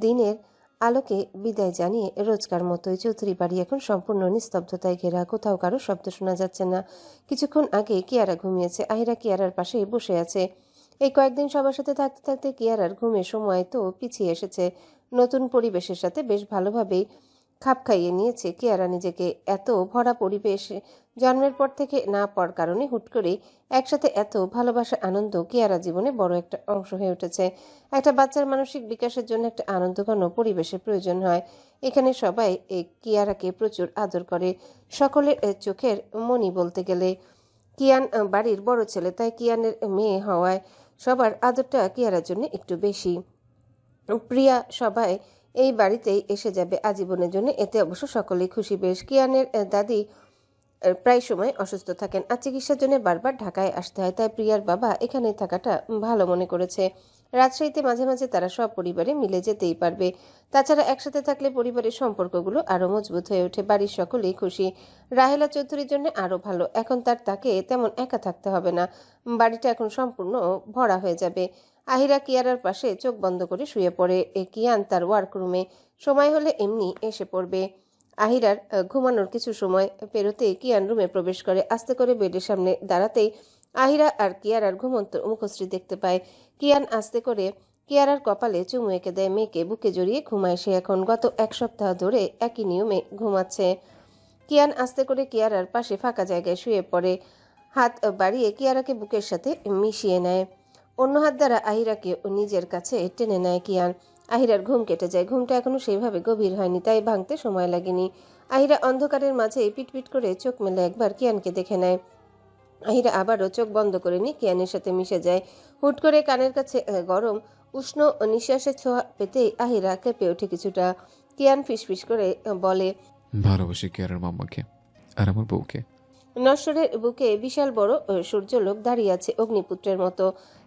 দিনের আলোকে বিদায় জানিয়ে রোজকার মতোই চৌধুরী বাড়ি এখন সম্পূর্ণ নিস্তব্ধতায় ঘেরা। কোথাও কারো শব্দ শোনা যাচ্ছে না। কিছুক্ষণ আগে কিয়ারা ঘুমিয়েছে। আহিরা কিয়ারার পাশে বসে আছে। এই কয়েকদিন সবার সাথে থাকতে থাকতে কিয়ারার ঘুমের সময় তো পিছিয়ে এসেছে। নতুন পরিবেশের সাথে বেশ ভালোভাবেই খাপ খাইয়ে নিয়েছে কিয়ারা নিজেকে। এত ভরা পরিবেশে জন্মের পর থেকে না পাওয়ার কারণে হুট করে একসাথে এত ভালোবাসা আনন্দ কিয়ারা জীবনে বড় একটা অংশ হয়ে উঠেছে। একটা বাচ্চার মানসিক বিকাশের জন্য একটা আনন্দঘন পরিবেশের প্রয়োজন হয়। এখানে সবাই কিয়ারাকে প্রচুর আদর করে। সকলের চোখের মনি বলতে গেলে। কিয়ান বাড়ির বড় ছেলে, তাই কিয়ানের মেয়ে হওয়ায় সবার আদরটা কিয়ারার জন্য একটু বেশি। প্রিয়া সবাই এই বাড়িতেই এসে যাবে আজীবনের জন্য, এতে অবশ্য সকলেই খুশি বেশ। কিয়ানের দাদি প্রায় সময় অসুস্থ থাকেন আর চিকিৎসার জন্য বারবার ঢাকায় আসতে হয়, তাই প্রিয়ার বাবা এখানে থাকাটা ভালো মনে করেছে। রাজশাহীতে মাঝে মাঝে তারা সব পরিবারে মিলে যেতেই পারবে। তাছাড়া একসাথে থাকলে পরিবারের সম্পর্কগুলো আরও মজবুত হয়ে ওঠে। বাড়ির সকলেই খুশি। রাহেলা চৌধুরীর জন্য আরও ভালো। এখন তাকে তেমন একা থাকতে হবে না। বাড়িটা এখন সম্পূর্ণ ভরা হয়ে যাবে। আহিরা কিয়ারার পাশে চোখ বন্ধ করে শুয়ে পড়ে। কিয়ান তার ওয়ার্করুমে। সময় হলে এমনি এসে পড়বে। আহিরার ঘুমানোর কিছু সময় পেরোতেই কিয়ান রুমে প্রবেশ করে। আস্তে করে বেডের সামনে দাঁড়াতেই আহিরা আর কিয়ারার ঘুমন্ত মুখশ্রী দেখতে পায়। কিয়ান আস্তে করে কিয়ারার কপালে চুমু এঁকে দেয়। মেয়েকে বুকে জড়িয়ে ঘুমায় সে এখন। গত এক সপ্তাহ ধরে একই নিয়মে ঘুমাচ্ছে। কিয়ান আস্তে করে কিয়ারার পাশে ফাঁকা জায়গায় শুয়ে পড়ে। হাত বাড়িয়ে কিয়ারাকে বুকের সাথে মিশিয়ে নেয়। অন্য হাত দ্বারা আহিরাকে নিজের কাছে টেনে নেয় কিয়ান। আহিরার ঘুম কেটে যায়। ঘুমটা এখনো সেইভাবে গভীর হয়নি, তাই ভাঙতে সময় লাগেনি। আহিরা অন্ধকারের মাঝে পিটপিট করে চোখ মেলে একবার কিয়ানকে দেখে নেয়। আহিরা আবারও চোখ বন্ধ করে নিয়ে কিয়ানের সাথে মিশে যায়। হুট করে কানের কাছে গরম উষ্ণ নিঃশ্বাসের ছোঁয়া পেতেই আহিরা কেঁপে ওঠে কিছুটা। কিয়ান ফিসফিস করে বলে, ভালোবাসি কেয়ারের মাম্মাকে আর আমার বউকে। নশ্বরের বুকে বিশাল বড় সূর্যলোক দাঁড়িয়ে আছে অগ্নিপুত্রের মতো।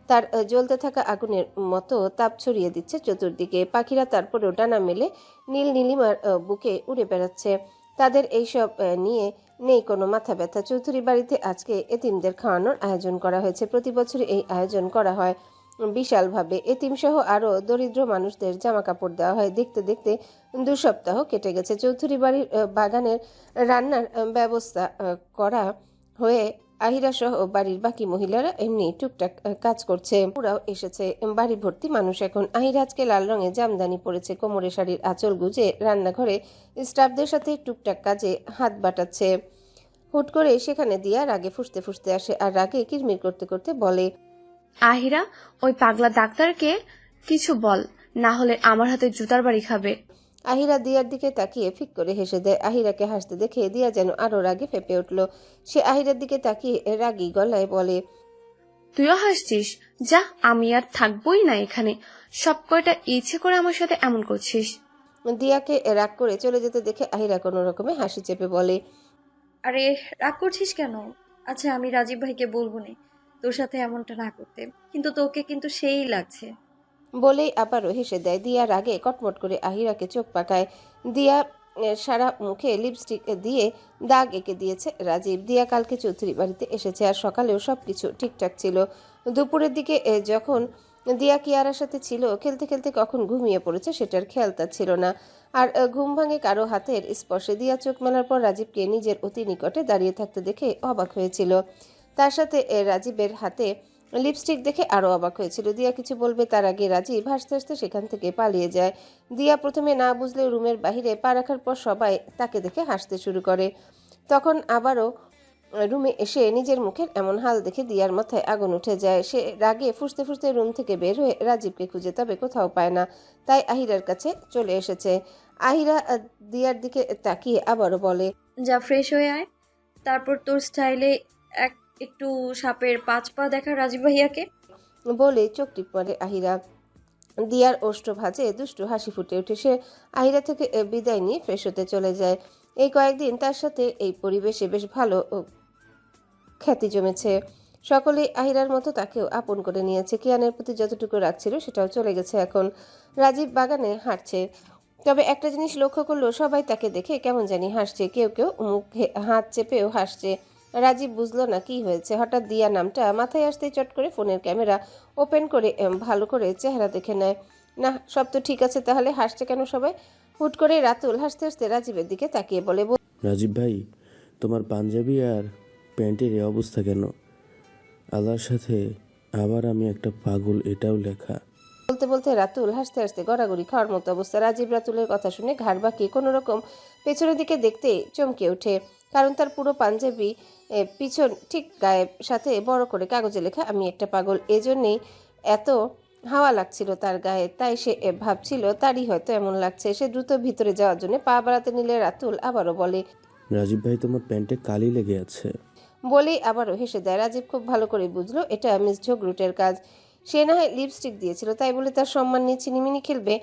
তার জ্বলতে থাকা আগুনের মতো তাপ ছড়িয়ে দিচ্ছে চতুর্দিকে। পাখিরা তারপরেও ডানা মেলে নীল নীলিমার বুকে উড়ে বেড়াচ্ছে। তাদের এইসব নিয়ে নেই কোনো মাথা ব্যথা। চৌধুরী বাড়িতে আজকে এতিমদের খাওয়ানোর আয়োজন করা হয়েছে। প্রতি বছর এই আয়োজন করা হয় বিশালভাবে। এতিমসহ আরও দরিদ্র মানুষদের জামা কাপড় দেওয়া হয়। দেখতে দেখতে 2 সপ্তাহ কেটে গেছে। চৌধুরী বাড়ির বাগানের রান্নার ব্যবস্থা করা হয়ে আহিরা সহ বাড়ির বাকি মহিলারা এমনি টুকটাক কাজ করছে। ওরাও এসেছে। বাড়ি ভর্তি মানুষ এখন। আহিরা আজকে লাল রঙের জামদানি পরেছে। কোমরে শাড়ির আঁচল গুজে রান্নাঘরে স্টাফদের সাথে টুকটাক কাজে হাত বাটাচ্ছে। হুট করে সেখানে দিয়া রাগে ফুঁসতে ফুঁসতে আসে আর রাগে কিরমির করতে করতে বলে, আহিরা, ওই পাগলা ডাক্তারকে কিছু বল, না হলে আমার হাতে জুতার বাড়ি খাবে। আহিরা দিয়ার দিকে তাকিয়ে ফিক করে হেসে দেয়। আহিরাকে হাসতে দেখে দিয়া যেন আরো রাগে ফেপে উঠল। সে আহিরার দিকে তাকিয়ে রাগী গলায় বলে, তুইও হাসছিস? যা, আমি আর থাকবোই না এখানে। সব কয়টা ইচ্ছে করে আমার সাথে এমন করছিস। দিয়াকে রাগ করে চলে যেতে দেখে আহিরা কোনো রকমে হাসি চেপে বলে, আরে রাগ করছিস কেন? আচ্ছা আমি রাজীব ভাইকে বলবো না তোর সাথে এমনটা না করতে, কিন্তু তোকে কিন্তু সেই লাগছে। বলেই আবারও হেসে দেয়। দিয়ার আগে কটমট করে আহিরাকে চোখ পাকায়। দিয়া সারা মুখে লিপস্টিক দিয়ে দাগ এঁকে দিয়েছে রাজীব। দিয়া কালকে চৌধুরী বাড়িতে এসেছে আর সকালেও সব কিছু ঠিকঠাক ছিল। দুপুরের দিকে যখন দিয়া কিয়ারার সাথে ছিল, খেলতে খেলতে কখন ঘুমিয়ে পড়েছে সেটার খেয়াল তার ছিল না। আর ঘুম ভাঙে কারো হাতের স্পর্শে। দিয়া চোখ মেলার পর রাজীবকে নিজের অতি নিকটে দাঁড়িয়ে থাকতে দেখে অবাক হয়েছিল। তার সাথে রাজীবের হাতে লিপস্টিক দেখে আরো অবাক হয়েছিল। দিয়া কিছু বলবে তার আগে রাজীব হাসতে হাসতে সেখান থেকে পালিয়ে যায়। দিয়া প্রথমে না বুঝলেও রুমের বাইরে পা রাখার পর সবাই তাকে দেখে হাসতে শুরু করে। তখন আবারও রুমে এসে নিজের মুখের এমন হাল দেখে দিয়ার মাথায় আগুন উঠে যায়। সে রাগে ফুঁসতে ফুঁসতে রুম থেকে বের হয়ে রাজীবকে খুঁজে, তবে কোথাও পায় না। তাই আহিরার কাছে চলে এসেছে। আহিরা দিয়ার দিকে তাকিয়ে আবারও বলে, যা ফ্রেশ হয়ে আয়, তারপর তোর স্টাইলে একটু সাপের 5 পা দেখা রাজীব ভাইয়াকে। বলে চোখ টিপ মারে আহিরা। দিয়ার ওষ্ঠ ভাঁজে দুষ্টু হাসি ফুটে ওঠে। সে আহিরা থেকে বিদায় নিয়ে ফ্রেশ হতে চলে যায়। এই কয়েকদিন তার সাথে এই পরিবেশে বেশ ভালো খ্যাতি জমেছে। সকলে আহিরার মতো তাকেও আপন করে নিয়েছে। কিয়ানের প্রতি যতটুকু রাখছিল সেটাও চলে গেছে এখন। রাজীব বাগানে হাঁটছে, তবে একটা জিনিস লক্ষ্য করলো, সবাই তাকে দেখে কেমন জানি হাসছে। কেউ কেউ মুখে হাত চেপেও হাসছে। রাজীব বুঝলো না কি হয়েছে। হঠাৎ দিয়া নামটা মাথায় আসতেই চট করে ফোনের ক্যামেরা ওপেন করে ভালো করে চেহারা দেখে নেয়। না, সব তো ঠিক আছে, তাহলে হাসছে কেন সবাই? হুট করে রাতুল হাসতে হাসতে রাজীবের দিকে তাকিয়ে বলে, রাজীব ভাই, তোমার পাঞ্জাবি আর প্যান্টের এই অবস্থা কেন? আল্লাহর সাথে আবার আমি একটা পাগল, এটাও লেখা। বলতে বলতে রাতুল হাসতে হাসতে গড়াগড়ি খাওয়ার মতো অবস্থা। রাজীব রাতুলের কথা শুনে ঘাড় বাঁকিয়ে কোনো রকম পেছনের দিকে দেখতে চমকে ওঠে। কারণ তার পুরো পাঞ্জাবি পিছন ঠিক গায়ের সাথে বড় করে কাগজে লেখা আমি একটা পাগল। এজন্যেই এত হাওয়া লাগছিল তার গায়ে। তাই সে ভাবছিল তারই হয়তো এমন লাগছে। সে দ্রুত ভিতরে যাওয়ার জন্য পা বাড়াতে নিলে রাতুল আবারও বলে, রাজীব ভাই, তোমার প্যান্টে কালি লেগে আছে। বলেই আবারও হেসে দেয়। রাজীব খুব ভালো করে বুঝলো এটা মিস ঝগড়ুটের কাজ। সে না হয় লিপস্টিক দিয়েছিল, তাই বলে তার সম্মান নিয়ে ছিনিমিনি খেলবে।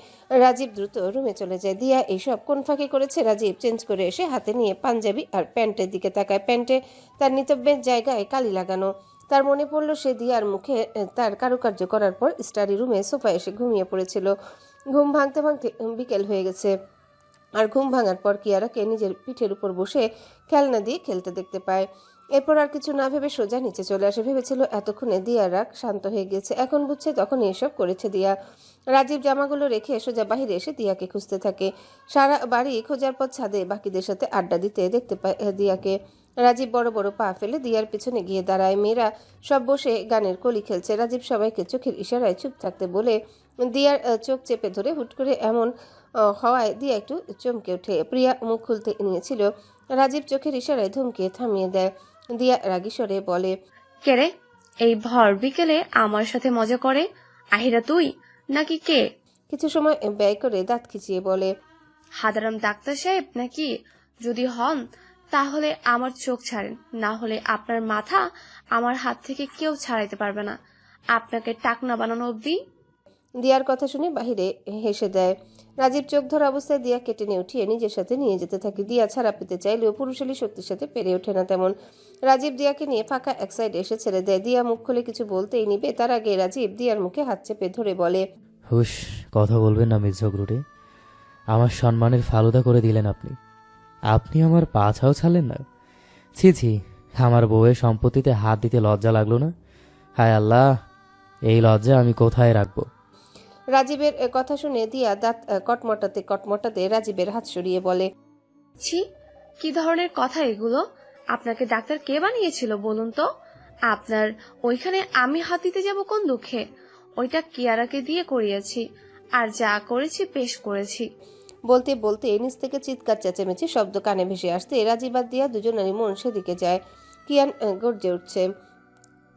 রাজীব দ্রুত রুমে চলে যায়। দিয়া এইসব কোন ফাঁকি করেছে? রাজীব চেঞ্জ করে এসে হাতে নিয়ে পাঞ্জাবি আর প্যান্টের দিকে তাকায়। প্যান্টে তার নিতব্যের জায়গায় কালি লাগানো। তার মনে পড়ল সে দিয়ার মুখে তার কারুকার্য করার পর স্টাডি রুমে সোফায় এসে ঘুমিয়ে পড়েছিল। ঘুম ভাঙতে ভাঙতে বিকেল হয়ে গেছে। আর ঘুম ভাঙার পর কিয়ারাকে নিজের পিঠের উপর বসে খেলনা দিয়ে খেলতে দেখতে পায়। এরপর আর কিছু না ভেবে সোজা নিচে চলে আসে। ভেবেছিল এতক্ষণে দিয়ার রাগ শান্ত হয়ে গেছে, এখন বুঝছে তখন এসব করেছে দিয়া। রাজীব জামাগুলো রেখে সোজা বাহিরে এসে দিয়াকে খুঁজতে থাকে। সারা বাড়ি খোঁজার পর ছাদে বাকিদের সাথে আড্ডা দিতে দেখতে পায় দিয়াকে। রাজীব বড় বড় পা ফেলে দিয়ার পিছনে গিয়ে দাঁড়ায়। মেয়েরা সব বসে গানের কলি খেলছে। রাজীব সবাইকে চোখের ইশারায় চুপ থাকতে বলে দিয়ার চোখ চেপে ধরে। হুট করে এমন হওয়ায় দিয়া একটু চমকে ওঠে। প্রিয়া মুখ খুলতে নিয়েছিল, রাজীব চোখের ইশারায় ধমকিয়ে থামিয়ে দেয়। দিয়া রাগী স্বরে বলে, কে রে এই ভর বিকেলে আমার সাথে মজা করে? আহিরা তুই নাকি কে? কিছু সময় ব্যয় করে দাঁত খিচিয়ে বলে, হাদারাম ডাক্তার সাহেব নাকি? যদি হন তাহলে আমার চোখ ছাড়েন, না হলে আপনার মাথা আমার হাত থেকে কেউ ছাড়াইতে পারবে না, আপনাকে টাকনা বানানো অব্দি। দিয়ার কথা শুনে বাহিরে হেসে দেয়। রাজীব চোখ ধরা অবস্থায় দিয়াকে টেনে উঠিয়ে নিজের সাথে নিয়ে যেতে থাকে। দিয়া ছাড়া পেতে চাইলেও পুরুষালী শক্তির সাথে পেরে ওঠে না তেমন। রাজীব দিয়াকে নিয়ে ফাঁকা এক সাইডে এসে ছেড়ে দেয়। দিয়া মুখ খুলে কিছু বলতেই নিবে, তার আগে রাজীব দিয়ার মুখে হাত চেপে ধরে বলে, হুশ, কথা বলবেন না মিস ঝগড়ুটে। আমার সম্মানের ফালুদা করে দিলেন আপনি। আপনি আমার পাছাও ছাড়লেন না। ছি ছি, আমার বউয়ের সম্পত্তিতে হাত দিতে লজ্জা লাগলো না? হায় আল্লাহ, এই লজ্জা আমি কোথায় রাখবো? রাজীবের কথা শুনে দিয়া দাঁত কটমটাতে কটমটাতে রাজীবের হাত সরিয়ে বলে, ছি, কি ধরনের কথা এগুলো? আপনাকে ডাক্তার কে বানিয়েছিল বলুন তো? আপনার ওইখানে আমি হাত দিতে যাব কোন দুঃখে? ওইটা কিয়ারাকে দিয়ে করিয়েছি, আর যা করেছি বেশ করেছি। বলতে বলতে নিচ থেকে চিৎকার চেঁচামেচি শব্দ কানে ভেসে আসতে রাজীব আর দিয়া দুজনেরই মন সেদিকে যায়। কিয়ান গর্জে উঠছে,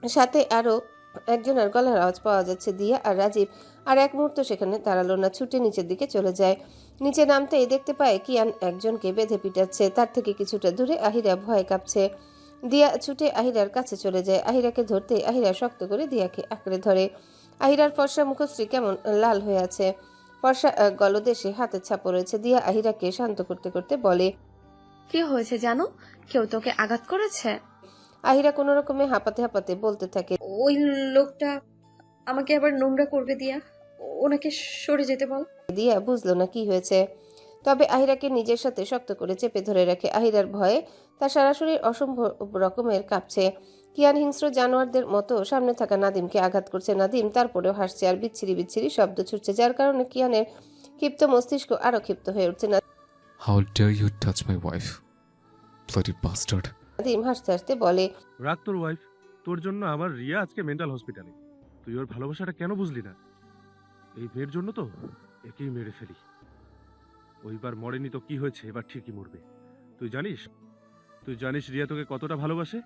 সাথে আরো একজনের গলার আওয়াজ পাওয়া যাচ্ছে। দিয়া আর রাজীব আর এক মুহূর্ত সেখানে দাঁড়ালো না, ছুটে নিচের দিকে চলে যায়। নিচে নামতেই দেখতে পায় কিয়ান একজনকে বেঁধে পিটাচ্ছে। তার থেকে কিছুটা দূরে আহিরা ভয়ে কাঁপছে। দিয়া ছুটে আহিরার কাছে চলে যায়। আহিরাকে ধরতে আহিরা শক্ত করে দিয়াকে আঁকড়ে ধরে। আহিরার ফর্সা মুখশ্রী কেমন লাল হয়ে আছে, ফর্সা গলদেশে হাতের ছাপ রয়েছে। দিয়া আহিরাকে শান্ত করতে করতে বলে, কি হয়েছে জানো? কেউ তোকে আঘাত করেছে? আহিরা কোনো রকমে হাঁপাতে হাঁপাতে বলতে থাকে। ওই লোকটা আমাকে আবার নোংরা করবে দিয়া, ওনাকে সরে যেতে বল। দিয়া বুঝলো না কি হয়েছে, তবে আহিরাকে নিজের সাথে শক্ত করে চেপে ধরে রাখে। আহিরার ভয়ে তার সারা শরীর অসম্ভব রকমের কাঁপছে। কিয়ান হিংস্র জানোয়ারদের মতো সামনে থাকা নাদিমকে আঘাত করছে। নাদিম তারপরেও হাসছে আর বিচ্ছিরি বিচ্ছিরি শব্দ ছুটছে, যার কারণে কিয়ানের ক্ষিপ্ত মস্তিষ্ক আরো ক্ষিপ্ত হয়ে উঠছে। How dare you touch my wife, bloody bastard. Nadim হাসতে হাসতে বলে, রাগ তোর ওয়াইফ, তোর জন্য আমার রিয়া আজকে মেন্টাল হসপিটালে। তুই ওর ভালোবাসাটা কেন বুঝলি না? এই মেয়ের জন্য তো একেই মেরে ফেলি। ওইবার মরেনি তো কি হয়েছে, এবার ঠিকই মরবে। তুই জানিস রিয়া তোকে কতটা ভালোবাসে।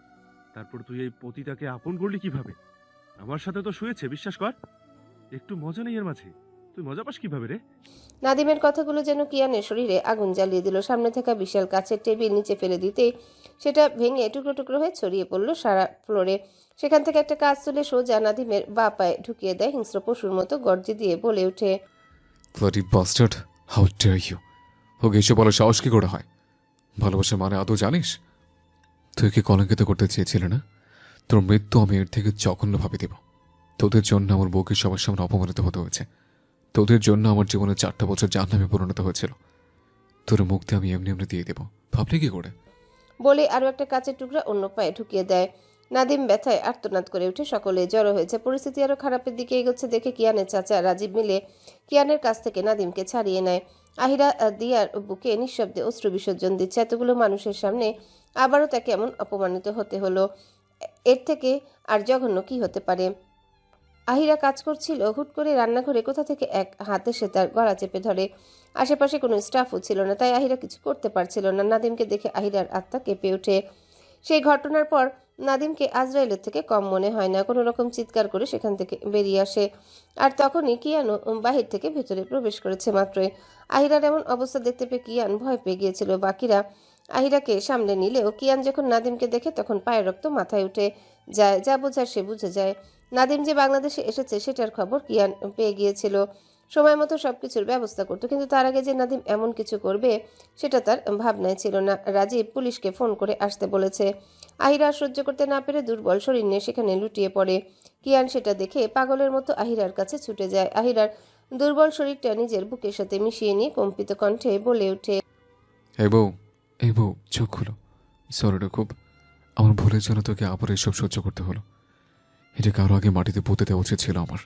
তারপর তুই এই পতিতাকে আপন করলি কিভাবে? আমার সাথে তো শুয়েছে, বিশ্বাস কর। একটু মজা নেই এর মাঝে, তুই মজা পাস কিভাবে রে? নাদিমের কথাগুলো যেন কিয়ানের শরীরে আগুন জ্বালিয়ে দিল। সামনে থাকা বিশাল কাচের টেবিল নিচে ফেলে দিতেই সেটা ভেঙে টুকরো টুকরো হয়ে ছড়িয়ে পড়ল সারা ফ্লোরে। সেখান থেকে একটা কাজ তুলে সোজা নাদিমের বা পায়ে ঢুকিয়ে দেয় হিংস্র পশুর মতো গর্জে দিয়ে বলে ওঠে, bloody bastard, how dare you. ওকে এসে বলার সাহস কি করে হয়? ভালোবাসা মানে আদৌ জানিস? তুই কি কলঙ্কিত করতে চেয়েছিলে না? তোর মৃত্যু আমি এর থেকে জঘন্যভাবে দেব। তোদের জন্য আমার বউকে সবার সামনে অপমানিত হতে হয়েছে। তোদের জন্য আমার জীবনে 4টা বছর জাহান্নামে পরিণত হয়েছিল। তোর মুক্তি আমি এমনি এমনি দিয়ে দেবো, ভাবলি কি করে? বলে আরো একটা কাচের টুকরা অন্য পায়ে ঢুকিয়ে দেয়। নাদিম ব্যথায় আর্তনাদ করে উঠে সকলে জড়ো হয়েছে। পরিস্থিতি আরো খারাপের দিকে এগোচ্ছে দেখে কিয়ানের চাচা রাজীব মিলে কিয়ানের কাছ থেকে নাদিমকে ছাড়িয়ে নেয়। আহিরা দিয়ার বুকে নিঃশব্দে অশ্রু বিসর্জন দিচ্ছে। এতগুলো মানুষের সামনে আবারও তাকে এমন অপমানিত হতে হলো, এর থেকে আর জঘন্য কি হতে পারে? আহিরা কাজ করছিল, হুট করে রান্নাঘরে কোথা থেকে এক হাতে সে তার গলা চেপে ধরে। আশেপাশে কোনো স্টাফও ছিল না, তাই আহিরা কিছু করতে পারছিল না। নাদিমকে দেখে আহিরার আত্মা কেঁপে ওঠে। সেই ঘটনার পর নাদিমকে আজরাইলের থেকে কম মনে হয় না। কোনো রকম চিৎকার করে সেখান থেকে বেরিয়ে আসে। আর তখনই কিয়ানো বাহির থেকে ভেতরে প্রবেশ করেছে। মাত্রই আহিরার এমন অবস্থা দেখতে পেয়ে কিয়ান ভয় পেয়ে গিয়েছিল। বাকিরা আহিরাকে সামলে নিলেও কিয়ান যখন নাদিমকে দেখে তখন পায়ের রক্ত মাথায় উঠে যায়। যা বোঝার সে বুঝে যায়। নাদিম যে বাংলাদেশে এসেছে সেটার খবর কিয়ান পেয়ে গিয়েছিল, সময় মতো সবকিছুর ব্যবস্থা করতো, কিন্তু তার আগে যে নাদিম এমন কিছু করবে সেটা তার ভাবনায় ছিল না। রাজীব পুলিশকে ফোন করে আসতে বলেছে। আহিরা সহ্য করতে না পেরে দুর্বল শরীর নিয়ে সেখানে লুটিয়ে পড়ে। কিয়ান সেটা দেখে পাগলের মতো আহিরার কাছে ছুটে যায়। আহিরার দুর্বল শরীরটা নিজের বুকের সাথে মিশিয়ে নিয়ে কম্পিত কণ্ঠে বলে ওঠে, এই বউ চোখ খুলো। সরিটা খুব, আমার ভুলের জন্য তোকে আবার এসব সহ্য করতে হলো। এটা কারো আগে মাটিতে পুঁতে দেওয়া উচিত ছিল আমার।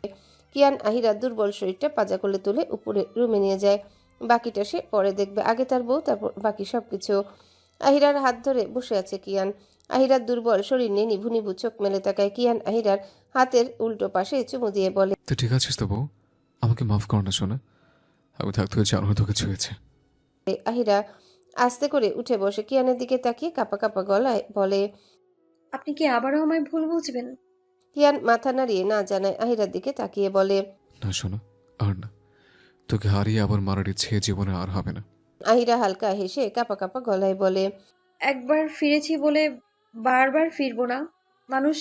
কিয়ান আহিরার দুর্বল শরীরটা পাজা করে তুলে উপরে রুমে নিয়ে যায়। বাকিটা সে পরে দেখবে, আগে তার বউ, তারপর বাকি সবকিছু। আহিরার হাত ধরে বসে আছে কিয়ান। আহিরার দুর্বল শরীর নিয়ে নিভু নিভু চোখ মেলে তাকায়। কিয়ান আহিরার হাতের উল্টো পাশে চুমু দিয়ে বলে, তুই ঠিক আছিস তো বউ? আমাকে মাফ কর না শোনা, আমি থাকতে হয়েছে আরো তোকে ছুঁয়েছে। আহিরা আস্তে করে উঠে বসে কিয়ানের দিকে তাকিয়ে কাঁপা কাঁপা গলায় বলে, আপনি কি আবারও আমায় ভুল বুঝবেন? কিয়ান মাথা নাড়িয়ে না জানায় আহিরার দিকে তাকিয়ে বলে, না শোনা, আর না। তোকে হারিয়ে আবার মারার ইচ্ছে জীবনে আর হবে না। আহিরা হালকা হেসে কাঁপা কাঁপা গলায় বলে, একবার ফিরেছি বলে বারবার ফিরবো না। মানুষ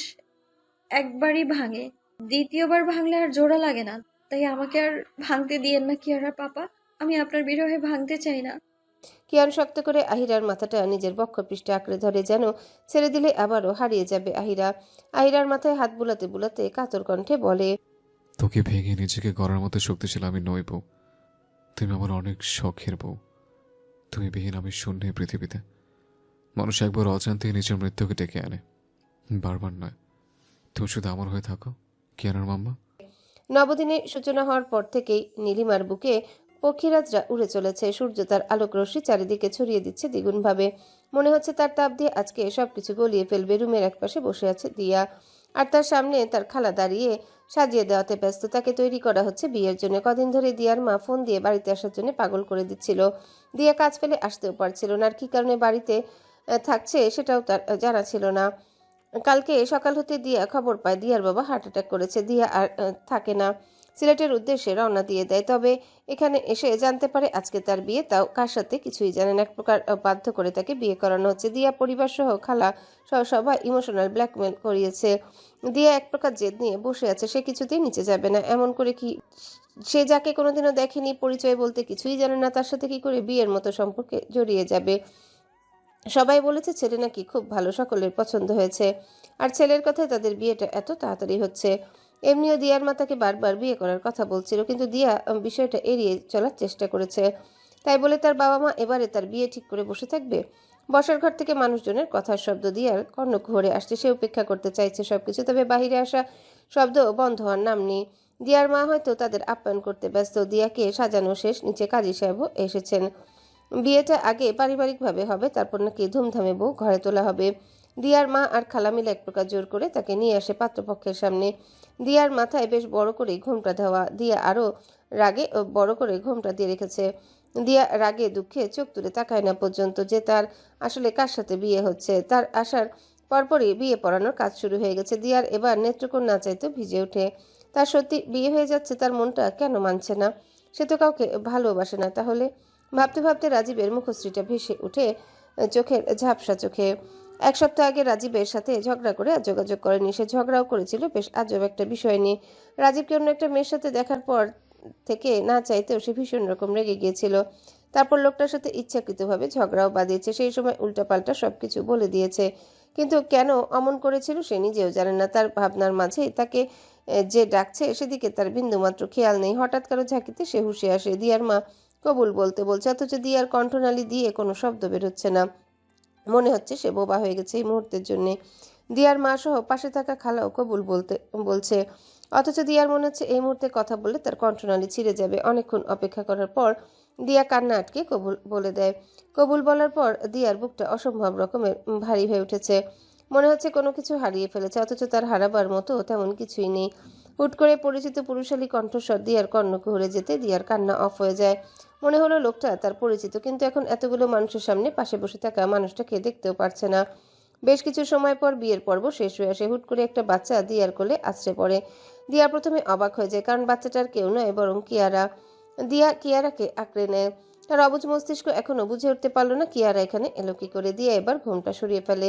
একবারই ভাঙে, দ্বিতীয়বার ভাঙলে আর জোড়া লাগে না। তাই আমাকে আর ভাঙতে দিয়েন না কিয়ারা পাপা, আমি আপনার বিরহে ভাঙতে চাই না। কিয়ান শক্ত করে আহিরার মাথাটা নিজের বক্ষপৃষ্ঠে আঁকড়ে ধরে, যেন ছেড়ে দিলে আবারও হারিয়ে যাবে আহিরা। আহিরার মাথায় হাত বুলাতে বুলাতে কাতর কণ্ঠে বলে, তোকে ভেঙে নিজেকে গড়ার মতো শক্তিশালী আমি নই বউ। তুমি আমার অনেক শখের বউ। তুমি বিহীন আমি শূন্য এই পৃথিবীতে। মানুষ একবার অজান্তেই নিজের মৃত্যুকে ডেকে আনে, বারবার নয়। তুমি শুধু আমার হয়ে থাকো কিয়ানার মাম্মা। নবদিনের সূচনা হওয়ার পর থেকেই নীলিমার বুকে পক্ষীরাজরা উড়ে চলেছে। সূর্য তার আলোক রশ্মি চারিদিকে ছড়িয়ে দিচ্ছে দ্বিগুণভাবে। মনে হচ্ছে তার তাপ দিয়ে আজকে সবকিছু গলিয়ে ফেলবে। রুমের একপাশে বসে আছে দিয়া, আর তার সামনে তার খালা দাঁড়িয়ে সাজিয়ে দেওয়াতে ব্যস্ত। তাকে তৈরি করা হচ্ছে বিয়ের জন্য। কদিন ধরে দিয়ার মা ফোন দিয়ে বাড়িতে আসার জন্য পাগল করে দিচ্ছিল। দিয়া কাজ ফেলে আসতেও পারছিল না, আর কি কারণে বাড়িতে থাকছে সেটাও তার জানা ছিল না। কালকে সকাল হতে দিয়া খবর পায় দিয়ার বাবা হার্ট অ্যাটাক করেছে। দিয়া আর থাকে না, সিলেটের উদ্দেশ্যে রওনা দিয়ে দেয়। তবে এখানে এসে জানতে পারে আজকে তার বিয়ে, তাও কার সাথে কিছুই জানে না। এক প্রকার বাধ্য করে তাকে বিয়ে করানো হচ্ছে। দিয়া পরিবার সহ খালা সহ সবাই ইমোশনাল ব্ল্যাকমেল করিয়েছে। দিয়া এক প্রকার জেদ নিয়ে বসে আছে, সে কিছুতেই নিচে যাবে না। এমন করে কি সে যাকে কোনোদিনও দেখেনি, পরিচয় বলতে কিছুই জানে না, তার সাথে কি করে বিয়ের মতো সম্পর্কে জড়িয়ে যাবে? সবাই বলেছে ছেলে নাকি খুব ভালো, সকলের পছন্দ হয়েছে। আর ছেলের কথায় তাদের বিয়েটা এত তাড়াতাড়ি হচ্ছে। এমনিও দিয়ার মা তাকে বারবার বিয়ে করার কথা বলছিল, কিন্তু দিয়া বিষয়টা এড়িয়ে চলার চেষ্টা করেছে। তাই বলে তার বাবা মা এবারে তার বিয়ে ঠিক করে বসে থাকবে? বসার ঘর থেকে মানুষজনের কথার শব্দ দিয়ার কর্ণকুহরে আসছে। সে উপেক্ষা করতে চাইছে সবকিছু, তবে বাহিরে আসা শব্দ বন্ধ হওয়ার নাম নেই। দিয়ার মা হয়তো তাদের আপ্যায়ন করতে ব্যস্ত। দিয়াকে সাজানো শেষ, নিচে কাজী সাহেবও এসেছেন। বিয়েটা আগে পারিবারিকভাবে হবে, তারপর নাকি ধুমধামে বউ ঘরে তোলা হবে। দিয়ার মা আর খালা মিলে এক প্রকার জোর করে তাকে নিয়ে আসে পাত্রপক্ষের সামনে। দিয়ার মাথায় বেশ বড় করে ঘোমটা দেওয়া। দিয়া আরও রাগে বড় করে ঘোমটা দিয়ে রেখেছে। দিয়া রাগে দুঃখে চোখ তুলে তাকায় না পর্যন্ত যে তার আসলে কার সাথে বিয়ে হচ্ছে। তার আসার পরপরই বিয়ে পড়ানোর কাজ শুরু হয়ে গেছে। দিয়ার এবার নেত্রকোণ না চাইতেও ভিজে ওঠে। তার সত্যি বিয়ে হয়ে যাচ্ছে, তার মনটা কেন মানছে না? সে তো কাউকে ভালোবাসে না। তাহলে ভাবতে ভাবতে রাজীবের মুখশ্রীটা ভেসে উঠে চোখের ঝাপসা চোখে। এক সপ্তাহ আগে রাজীবের সাথে ঝগড়া করে আর যোগাযোগ করেনি। সে ঝগড়াও করেছিল বেশ আজব একটা বিষয় নিয়ে। রাজীবকে অন্য একটা মেয়ের সাথে দেখার পর থেকে না চাইতেও সে ভীষণ রকম রেগে গিয়েছিল। তারপর লোকটার সাথে ইচ্ছাকৃতভাবে ঝগড়াও বাঁধিয়েছে। সেই সময় উল্টাপাল্টা সবকিছু বলে দিয়েছে। কিন্তু কেন অমন করেছিল সে নিজেও জানে না। তার ভাবনার মাঝে তাকে যে ডাকছে সেদিকে তার বিন্দুমাত্র খেয়াল নেই। হঠাৎ কারো ঝাঁকিতে সে হুঁশে আসে। দিয়ার মা কবুল বলতে বলছে, অথচ দিয়ার কণ্ঠনালী দিয়ে কোনো শব্দ বেরোচ্ছে না। মনে হচ্ছে সে বোবা হয়ে গেছে এই মুহূর্তের জন্যে। দিয়ার মা সহ পাশে থাকা খালাও কবুল বলছে, অথচ দিয়ার মনে হচ্ছে এই মুহূর্তে কথা বললে তার কণ্ঠনালী ছিঁড়ে যাবে। অনেকক্ষণ অপেক্ষা করার পর দিয়া কান্না আটকে কবুল বলে দেয়। কবুল বলার পর দিয়ার বুকটা অসম্ভব রকমের ভারী হয়ে উঠেছে। মনে হচ্ছে কোনো কিছু হারিয়ে ফেলেছে, অথচ তার হারাবার মতো তেমন কিছুই নেই। হুট করে পরিচিত পুরুষালী কণ্ঠস্বর দিয়ার কর্ণকুহরে যেতে দিয়ার কান্না অফ হয়ে যায়। মনে হলো লোকটা তার পরিচিত, কিন্তু এখন এতগুলো মানুষের সামনে পাশে বসে থাকা মানুষটাকে দেখতেও পারছে না। বেশ কিছু সময় পর বিয়ের পর্ব শেষ হয়ে আসে। হুট করে একটা বাচ্চা দিয়ার কোলে আছড়ে পড়ে। দিয়া প্রথমে অবাক হয়ে যায়, কারণ বাচ্চাটার কেউ নয় বরং কিয়ারা। দিয়া কিয়ারাকে আঁকড়ে নেয়। তার অবুঝ মস্তিষ্ক এখনো বুঝে উঠতে পারলো না কিয়ারা এখানে এলো কি করে। দিয়া এবার ঘোমটা সরিয়ে ফেলে।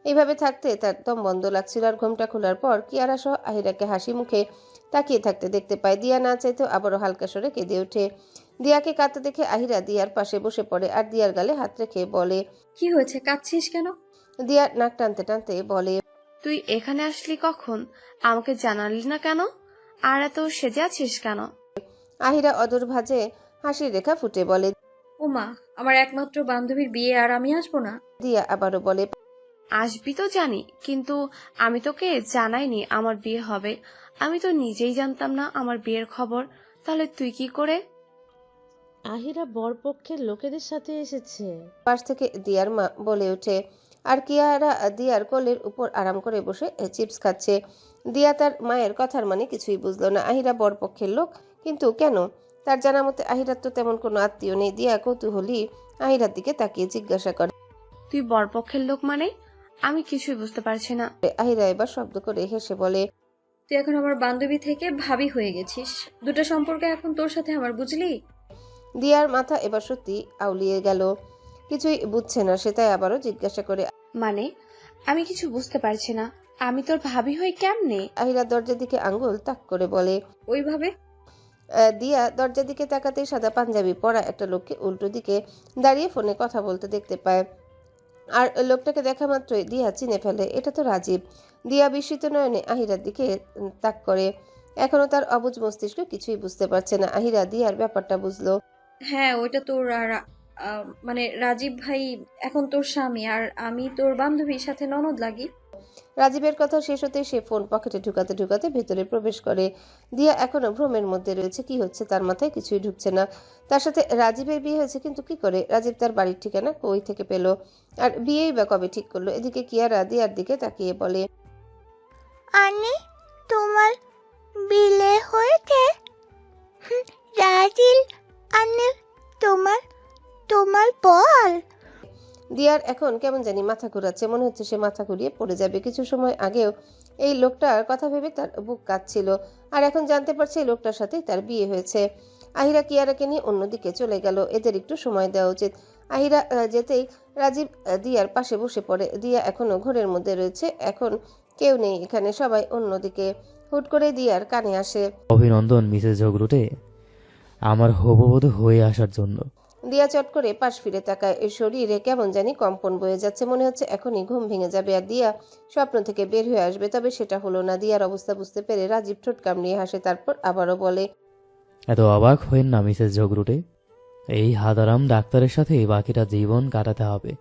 এইভাবে থাকতে তার দম বন্ধ লাগছিল। আর ঘোমটা খোলার পর কিয়ারা সহ আহিরাকে হাসি মুখে তাকিয়ে থাকতে দেখতে পায়। দিয়া না চাইতেও আবারও হালকা স্বরে কেঁদে ওঠে। দিয়াকে কাঁদতে দেখে আহিরা দিয়ার পাশে বসে পড়ে আর দিয়ার গালে হাত রেখে বলে, কি হয়েছে, কাঁদছিস কেন? দিয়া নাক টানতে টানতে বলে, তুই এখানে আসলি কখন? আমাকে জানালি না কেন? আর এত সেজে আছিস কেন? আহিরা অদূর ভাঁজে হাসির রেখা ফুটে বলে। ওমা, আমার একমাত্র বান্ধবীর বিয়ে আর আমি আসবো না? দিয়া আবারও বলে, আসবি তো জানি, কিন্তু আমি তোকে জানাইনি আমার বিয়ে হবে। আমি তো নিজেই জানতাম না আমার বিয়ের খবর। তাহলে তুই কি করে? আহিরা বরপক্ষের লোকেদের সাথে এসেছে। পাশ থেকে দিয়ার মা বলে ওঠে। আর কিয়ারা দিয়ার কোলের উপর আরাম করে বসে চিপস খাচ্ছে। দিয়া তার মায়ের কথার মানে কিছুই বুঝলো না। আহিরা বরপক্ষের লোক, কিন্তু কেন? তার জানা মতে আহিরার তো তেমন কোনো আত্মীয় নেই। দিয়া কৌতূহলী আহিরার দিকে তাকিয়ে জিজ্ঞাসা করে, তুই বরপক্ষের লোক মানে? আমি কিছুই বুঝতে পারছি না। আহিরা এবার শব্দ করে হেসে বলে, তুই এখন আমার বান্ধবী থেকে ভাবি হয়ে গেছিস। দুটো সম্পর্ক এখন তোর সাথে আমার, বুঝলি? দিয়ার মাথা এবার সত্যি আউলিয়ে গেল। কিছুই বুঝছে না সে, তাই আবারও জিজ্ঞাসা করে, মানে আমি কিছু বুঝতে পারছি না। আমি তোর ভাবি হই কেমনে? আহিরা দরজার দিকে আঙ্গুল তাক করে বলে। ওইভাবে? দিয়া দরজার দিকে তাকাতেই সাদা পাঞ্জাবি পরা একটা লোককে উল্টো দিকে দাঁড়িয়ে ফোনে কথা বলতে দেখতে পায়। আর লোকটাকে দেখা মাত্রই দিয়া চিনে ফেলে, এটা তো রাজীব। দিয়া বিস্মিত নয়নে আহিরার দিকে তাক করে। এখনো তার অবুঝ মস্তিষ্ক কিছুই বুঝতে পারছে না। আহিরা দিয়ার ব্যাপারটা বুঝলো। হ্যাঁ, ওইটা তোর আর মানে রাজীব ভাই এখন তোর স্বামী, আর আমি তোর বান্ধবীর সাথে ননদ লাগি। রাজীবের কথা শেষ হতে সে ফোন পকেটে ঢুকাতে ঢুকাতে ভেতরে প্রবেশ করে। দিয়া এখনো ভ্রমের মধ্যে রয়েছে। কি হচ্ছে তার মাথায় কিছুই ঢুকছে না। তার সাথে রাজীবের বিয়ে হয়েছে, কিন্তু কি করে? রাজীব তার বাড়ির ঠিকানা কই থেকে পেল? আর বিয়েই বা কবে ঠিক করলো? এদিকে কিয়ারা দিয়ার দিকে তাকিয়ে বলে, আনি তোমার বিলে হয়েছে? রাজিল আনি তোমার তোমার বল। দিয়ার এখন কেমন জানি মাথা ঘুরাচ্ছে। মনে হচ্ছে সে মাথা ঘুরিয়ে পড়ে যাবে। কিছু সময় আগেও এই লোকটার কথা ভেবে তার বুক কাঁপছিল, আর এখন জানতে পারছে এই লোকটার সাথেই তার বিয়ে হয়েছে। আহিরা কিয়ারাকে নিয়ে অন্যদিকে চলে গেল। এদের একটু সময় দেওয়া উচিত। আহিরা যেতেই রাজীব দিয়ার পাশে বসে পড়ে। দিয়া এখনো ঘরের মধ্যে রয়েছে। এখন কেউ নেই এখানে, সবাই অন্যদিকে। হুট করে দিয়ার কানে আসে, অভিনন্দন মিসেস ঝগড়ুটে, আমার হববধূ হয়ে আসার জন্য। দিয়া চট করে পাশ ফিরে তাকায়। শরীরে কেমন জানি কম্পন বয়ে যাচ্ছে, মনে হচ্ছে এখনই ঘুম ভেঙে যাবে আর দিয়া স্বপ্ন থেকে বের হয়ে আসবে। তবে সেটা হলো না। দিয়ার অবস্থা বুঝতে পেরে রাজীব ঠোঁট কামড়িয়ে হাসে, তারপর আবারও বলে, এত অবাক হইন না মিসেস ঝগড়ুটে, এই হাদারাম ডাক্তারের সাথে বাকিটা জীবন কাটাতে হবে।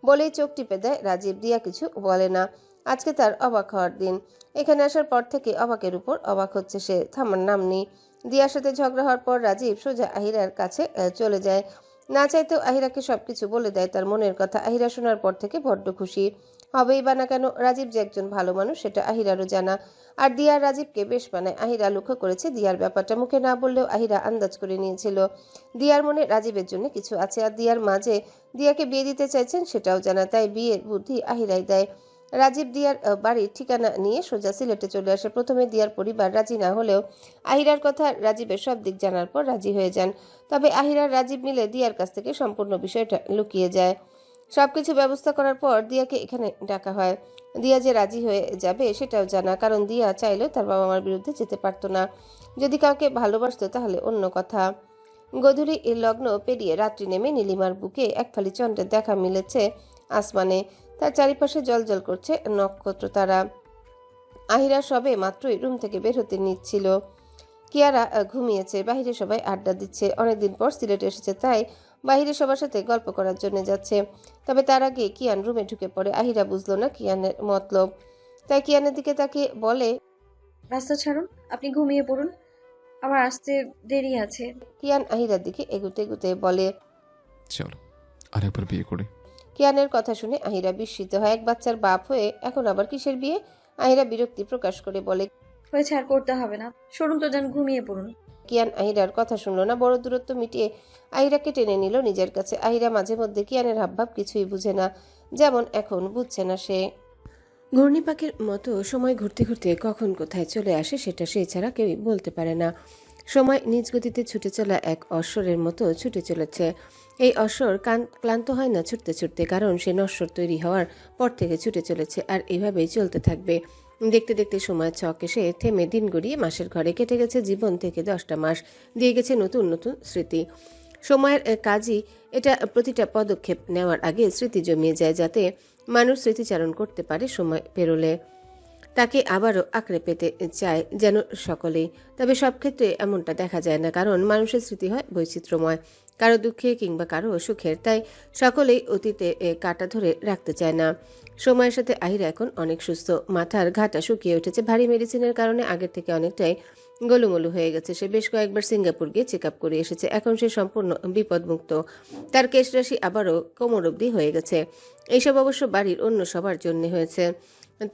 বলেই চোখ টিপে দেয় রাজীব। দিয়া কিছু বলে না। আজকে তার অবাক হওয়ার দিন। এখানে আসার পর থেকে অবাকের উপর অবাক হচ্ছে সে, থামার নাম নেই। দিয়ার সাথে ঝগড়া হওয়ার পর রাজীব সোজা আহিরার কাছে চলে যায়। না চাইতেও আহিরাকে সবকিছু বলে দেয় তার মনের কথা। আহিরা শোনার পর থেকে বড্ড খুশি হবেই বা না কেন, রাজীব যে একজন ভালো মানুষ সেটা আহিরারও জানা। আর দিয়া রাজীবকে বেশ বানায়। আহিরা লক্ষ্য করেছে দিয়ার ব্যাপারটা, মুখে না বললেও আহিরা আন্দাজ করে নিয়েছিল দিয়ার মনে রাজীবের জন্য কিছু আছে। আর দিয়ার মাঝে দিয়াকে বিয়ে দিতে চাইছেন সেটাও জানা, তাই বিয়ের বুদ্ধি আহিরাই দেয়। রাজীব দিয়ার বাড়ির ঠিকানা নিয়ে সোজা সিলেটে চলে আসে। প্রথমে দিয়ার পরিবার রাজি না হলেও আহিরার কথা রাজীবের সব দিক জানার পর রাজি হয়ে যান। তবে আহিরার রাজীব মিলে দিয়ার কাছ থেকে সম্পূর্ণ বিষয়টা লুকিয়ে যায়। সবকিছু ব্যবস্থা করার পর দিয়াকে এখানে ডাকা হয়। দিয়া যে রাজি হয়ে যাবে সেটাও জানা, কারণ দিয়া চাইলেও তার বাবা মার বিরুদ্ধে যেতে পারতো না। যদি কাউকে ভালোবাসতো তাহলে অন্য কথা। গধূলি লগ্ন পেরিয়ে রাত্রি নেমে নীলিমার বুকে এক ফালি চন্দ্রের দেখা মিলেছে আসমানে। তার চারিপাশে জলজল করছে নক্ষত্র তারা। আহিরা সবে মাত্রই রুম থেকে বের হতে নিচ্ছিল। কিয়ারা ঘুমিয়েছে, বাহিরে সবাই আড্ডা দিচ্ছে। অনেকদিন পর সিলেটে এসেছে, তাই বাহিরে সবার সাথে গল্প করার জন্য যাচ্ছে। তবে তার আগে কিয়ান রুমে ঢুকে পড়ে। আহিরা বুঝলো না কিয়ানের মতলব, তাই কিয়ানের দিকে তাকিয়ে বলে, রাস্তা ছাড়ুন, আপনি ঘুমিয়ে পড়ুন, আমার আসতে দেরি আছে। কিয়ান আহিরার দিকে এগুতে এগুতে বলে, চলো আরেকবার বিয়ে করি। কিয়ানের কথা শুনে আহিরা বিস্মিত হয়। এক বাচ্চার বাপ হয়ে এখন আবার কিসের বিয়ে? আহিরা বিরক্তি প্রকাশ করে বলে, হয়েছে, আর করতে হবে না, সরুন তো, যান ঘুমিয়ে পড়ুন। কিয়ান আহিরার কথা শুনলো না, বড় দূরত্ব মিটিয়ে আহিরাকে টেনে নিল নিজের কাছে। আহিরা মাঝে মধ্যে কিয়ানের হাবভাব কিছুই বুঝে না, যেমন এখন বুঝছে না সে। ঘূর্ণিপাকের মতো সময় ঘুরতে ঘুরতে কখন কোথায় চলে আসে সেটা সে ছাড়া কেউই বলতে পারে না। সময় নিজ গতিতে ছুটে চলা এক অশ্বরের মতো ছুটে চলেছে। এই অশ্বর ক্লান্ত হয় না ছুটতে ছুটতে, কারণ সে নশ্বর তৈরি হওয়ার পর থেকে ছুটে চলেছে আর এভাবেই চলতে থাকবে। দেখতে দেখতে সময় ছক এসে থেমে দিন গড়িয়ে মাসের ঘরে কেটে গেছে জীবন থেকে 10টা মাস, দিয়ে গেছে নতুন নতুন স্মৃতি। সময়ের কাজই এটা, প্রতিটা পদক্ষেপ নেওয়ার আগে স্মৃতি জমিয়ে যায়, যাতে মানুষ স্মৃতিচারণ করতে পারে সময় পেরোলে। তাকে আবারও আঁকড়ে পেতে চায় যেন সকলেই। তবে সব ক্ষেত্রে এমনটা দেখা যায় না, কারণ মানুষের স্মৃতি হয় বৈচিত্র্যময়, কারো দুঃখে কিংবা কারো সুখের, তাই সকলেই অতীতে কাটা ধরে রাখতে চায় না। সময়ের সাথে আহিরা এখন অনেক সুস্থ। মাথার ঘাটা শুকিয়ে উঠেছে, ভারী মেডিসিনের কারণে আগের থেকে অনেকটাই গোলুমলু হয়ে গেছে। সে বেশ কয়েকবার সিঙ্গাপুর গিয়ে চেক আপ করে এসেছে। এখন সে সম্পূর্ণ বিপদমুক্ত। তার কেশরাশি আবারও কোমর অবধি হয়ে গেছে। এইসব অবশ্য বাড়ির অন্য সবার জন্য হয়েছে।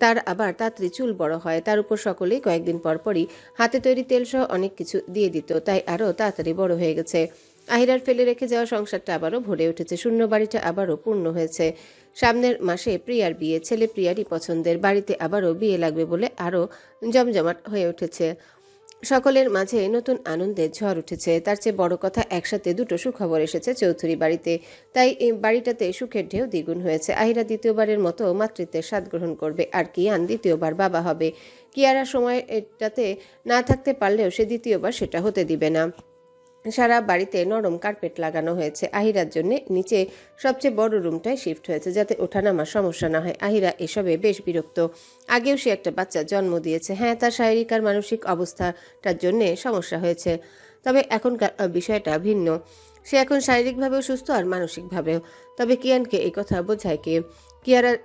তার আবার তাড়াতাড়ি চুল বড় হয়, তার উপর সকলেই কয়েকদিন পরপরই হাতে তৈরি তেল সহ অনেক কিছু দিয়ে দিত, তাই আরও তাড়াতাড়ি বড় হয়ে গেছে। আহিরার ফেলে রেখে যাওয়া সংসারটা আবারও ভরে উঠেছে, শূন্য বাড়িটা আবারও পূর্ণ হয়েছে। সামনের মাসে প্রিয়ার বিয়ে, ছেলে প্রিয়ারই পছন্দের, বাড়িতে আবারও বিয়ে লাগবে বলে আরও জমজমাট হয়ে উঠেছে। সকলের মাঝে নতুন আনন্দের ঝড় উঠেছে। তার চেয়ে বড় কথা, একসাথে দুটো সুখবর এসেছে চৌধুরী বাড়িতে, তাই এই বাড়িটাতে সুখের ঢেউ দ্বিগুণ হয়েছে। আহিরা দ্বিতীয়বারের মতো মাতৃত্বের স্বাদ গ্রহণ করবে, আর কিয়ান দ্বিতীয়বার বাবা হবে। কিয়ারা সময়টাতে না থাকতে পারলেও সে দ্বিতীয়বার সেটা হতে দিবে না। সারা বাড়িতে নরম কার্পেট লাগানো হয়েছে। আহিরার জন্য নিচে সবচেয়ে বড় রুমটায় শিফট হয়েছে, যাতে ওঠানামার সমস্যা না হয়। আহিরা এসবে বেশ বিরক্ত। আগেও সে একটা বাচ্চার জন্ম দিয়েছে। হ্যাঁ, তার শারীরিক আর মানসিক অবস্থাটার জন্যে সমস্যা হয়েছে, তবে এখনকার বিষয়টা ভিন্ন। সে এখন শারীরিকভাবেও সুস্থ আর মানসিকভাবেও। তবে কিয়ানকে এই কথা বোঝায় কে? কিয়ারার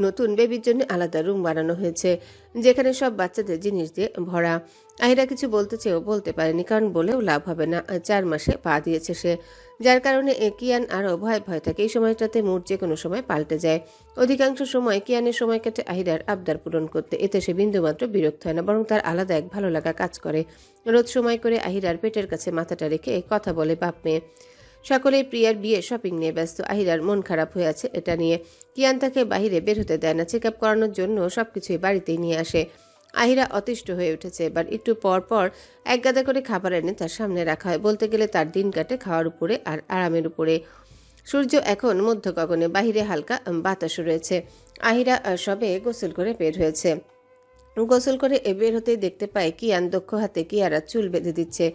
নতুন বেবির জন্য আলাদা রুম বানানো হয়েছে, যেখানে সব বাচ্চাদের জিনিস দিয়ে ভরা। আহিরা কিছু বলতে চেয়েও বলতে পারেনি, কারণ বলেও লাভ হবে না। 4 মাসে পা দিয়েছে সে, যার কারণে কিয়ান আরও ভয় ভয় থাকে। এই সময়টাতে মুড যে কোনো সময় পাল্টে যায়। অধিকাংশ সময় কিয়ানের সময় কাটে আহিরার আবদার পূরণ করতে। এতে সে বিন্দুমাত্র বিরক্ত হয় না, বরং তার আলাদা এক ভালো লাগা কাজ করে। রোজ সময় করে আহিরার পেটের কাছে মাথাটা রেখে কথা বলে বাপ মেয়ে। সকলেই প্রিয়ার বিয়ে শপিং নিয়ে ব্যস্ত। আহিরার মন খারাপ হয়ে আছে এটা নিয়ে। কিয়ান তাকে বাহিরে বের হতে দেয় না, চেক আপ করানোর জন্য সবকিছুই বাড়িতেই নিয়ে আসে। আহিরা অতিষ্ঠ হয়ে উঠেছে। এবার একটু পর পর এক গাদা করে খাবার এনে তার সামনে রাখা হয়। বলতে গেলে তার দিন কাটে খাওয়ার উপরে আর আরামের উপরে। সূর্য এখন মধ্য গগনে, বাহিরে হালকা বাতাস রয়েছে। আহিরা সবে গোসল করে বের হয়েছে। গোসল করে বের হতেই দেখতে পায় কিয়ান দক্ষ হাতে কিয়ারার চুল বেঁধে দিচ্ছে।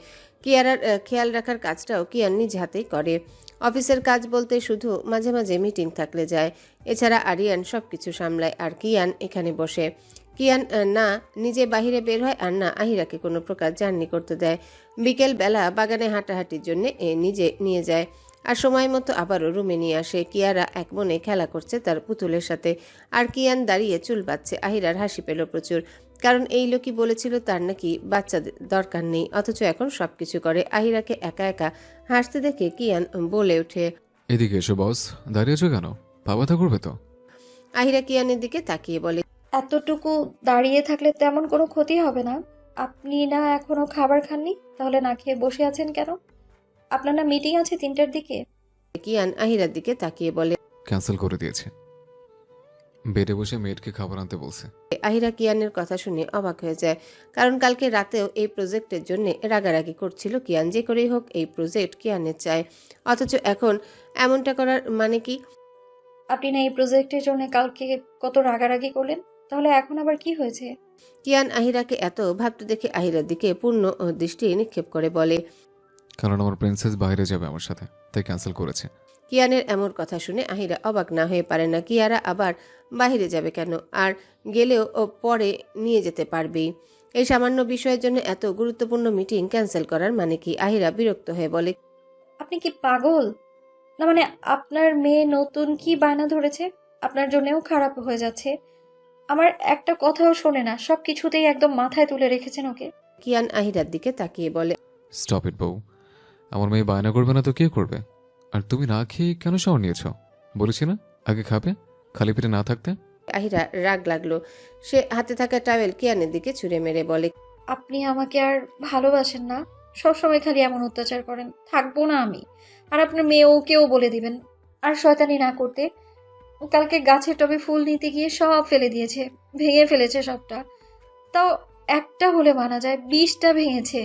কিয়ারার খেয়াল রাখার কাজটাও কিয়ান নিজ হাতেই করে। অফিসের কাজ বলতে শুধু মাঝে মাঝে মিটিং থাকলে যায়। এছাড়া আরিয়ান সব কিছু সামলায় আর কিয়ান এখানে বসে। কিয়ান না নিজে বাহিরে বের হয় আর না আহিরাকে কোনো প্রকার জার্নি করতে দেয়। বিকেল বেলা বাগানে হাঁটাহাঁটির জন্য নিজে নিয়ে যায় আর সময় মতো আবারও রুমে নিয়ে আসে। কিয়ারা এক মনে খেলা করছে তার পুতুলের সাথে আর কিয়ান দাঁড়িয়ে চুল বাঁধছে। আহিরার হাসি পেল প্রচুর, কারণ এই লোকই বলেছিল তার নাকি বাচ্চা দরকার নেই, অথচ এখন সবকিছু করে। আহিরাকে একা একা হাসতে দেখে কিয়ান বলে ওঠে, এদিকে এসো বস, দাঁড়িয়েছো কেন? পা ব্যথা করবে তো? আহিরা কিয়ানের দিকে তাকিয়ে বলে, এতটুকু দাঁড়িয়ে থাকলে তেমন কোনো ক্ষতি হবে না। আপনি না এখনো খাবার খাননি, তাহলে না খেয়ে বসে আছেন কেন? আপনার না মিটিং আছে 3টার দিকে? কিয়ান আহিরার দিকে তাকিয়ে বলে, ক্যান্সেল করে দিয়েছে। বেডে বসে মেয়েটকে খাবার আনতে বলছে। আহিরা কিয়ানের কথা শুনে অবাক হয়ে যায়, কারণ কালকে রাতেও এই প্রজেক্টের জন্য রাগারাগি করছিল কিয়ান। যে করেই হোক এই প্রজেক্ট কিয়ানের চায়, অথচ এখন এমনটা করার মানে কি? আপনি না এই প্রজেক্টের জন্য কালকে কত রাগারাগি করলেন, তাহলে এখন আবার কি হয়েছে? কিয়ান আহিরাকে এত ভাবতে দেখে আহিরার দিকে পূর্ণ দৃষ্টি নিক্ষেপ করে বলে, কারণ আমার প্রিন্সেস বাইরে যাবে আমার সাথে, তাই ক্যান্সেল করেছে। কিয়ানের এমন কথা শুনে আহিরা অবাক না হয়ে পারে না। কিয়ারা আবার বাইরে যাবে কেন? আর গেলেও ও পরে নিয়ে যেতে পারবেই। এই সামান্য বিষয়ের জন্য এত গুরুত্বপূর্ণ মিটিং ক্যান্সেল করার মানে কি? আহিরা বিরক্ত হয়ে বলে, আপনি কি পাগল? না মানে আপনার মেয়ে নতুন কি বায়না ধরেছে? আপনার জন্যও খারাপ হয়ে যাচ্ছে। আমার একটা কথাও শোনে না, সব কিছুতেই একদম মাথায় তুলে রেখেছেন ওকে। কিয়ান আহিরার দিকে তাকিয়ে বলে, স্টপ ইট বউ, আমার মেয়ে বায়না করবে না তো কে করবে? আর তুমি না খেয়ে কেন শাওয়ার নিয়েছো? বলেছি না আগে খাবে, খালি পেটে না থাকতে। আহিরা রাগ লাগলো। সে হাতে থাকা টাওয়েল কিয়ানের দিকে ছুঁড়ে মেরে বলে, আপনি আমাকে আর ভালোবাসেন না, সবসময় খালি এমন অত্যাচার করেন। থাকবো না আমি। আর আপনার মেয়েকেও বলে দিবেন আর শয়তানি না করতে। কালকে গাছের টবে ফুল নিতে গিয়ে সব ফেলে দিয়েছে, ভেঙে ফেলেছে সবটা। তাও একটা হলে মানা যায়, 20টা ভেঙেছে।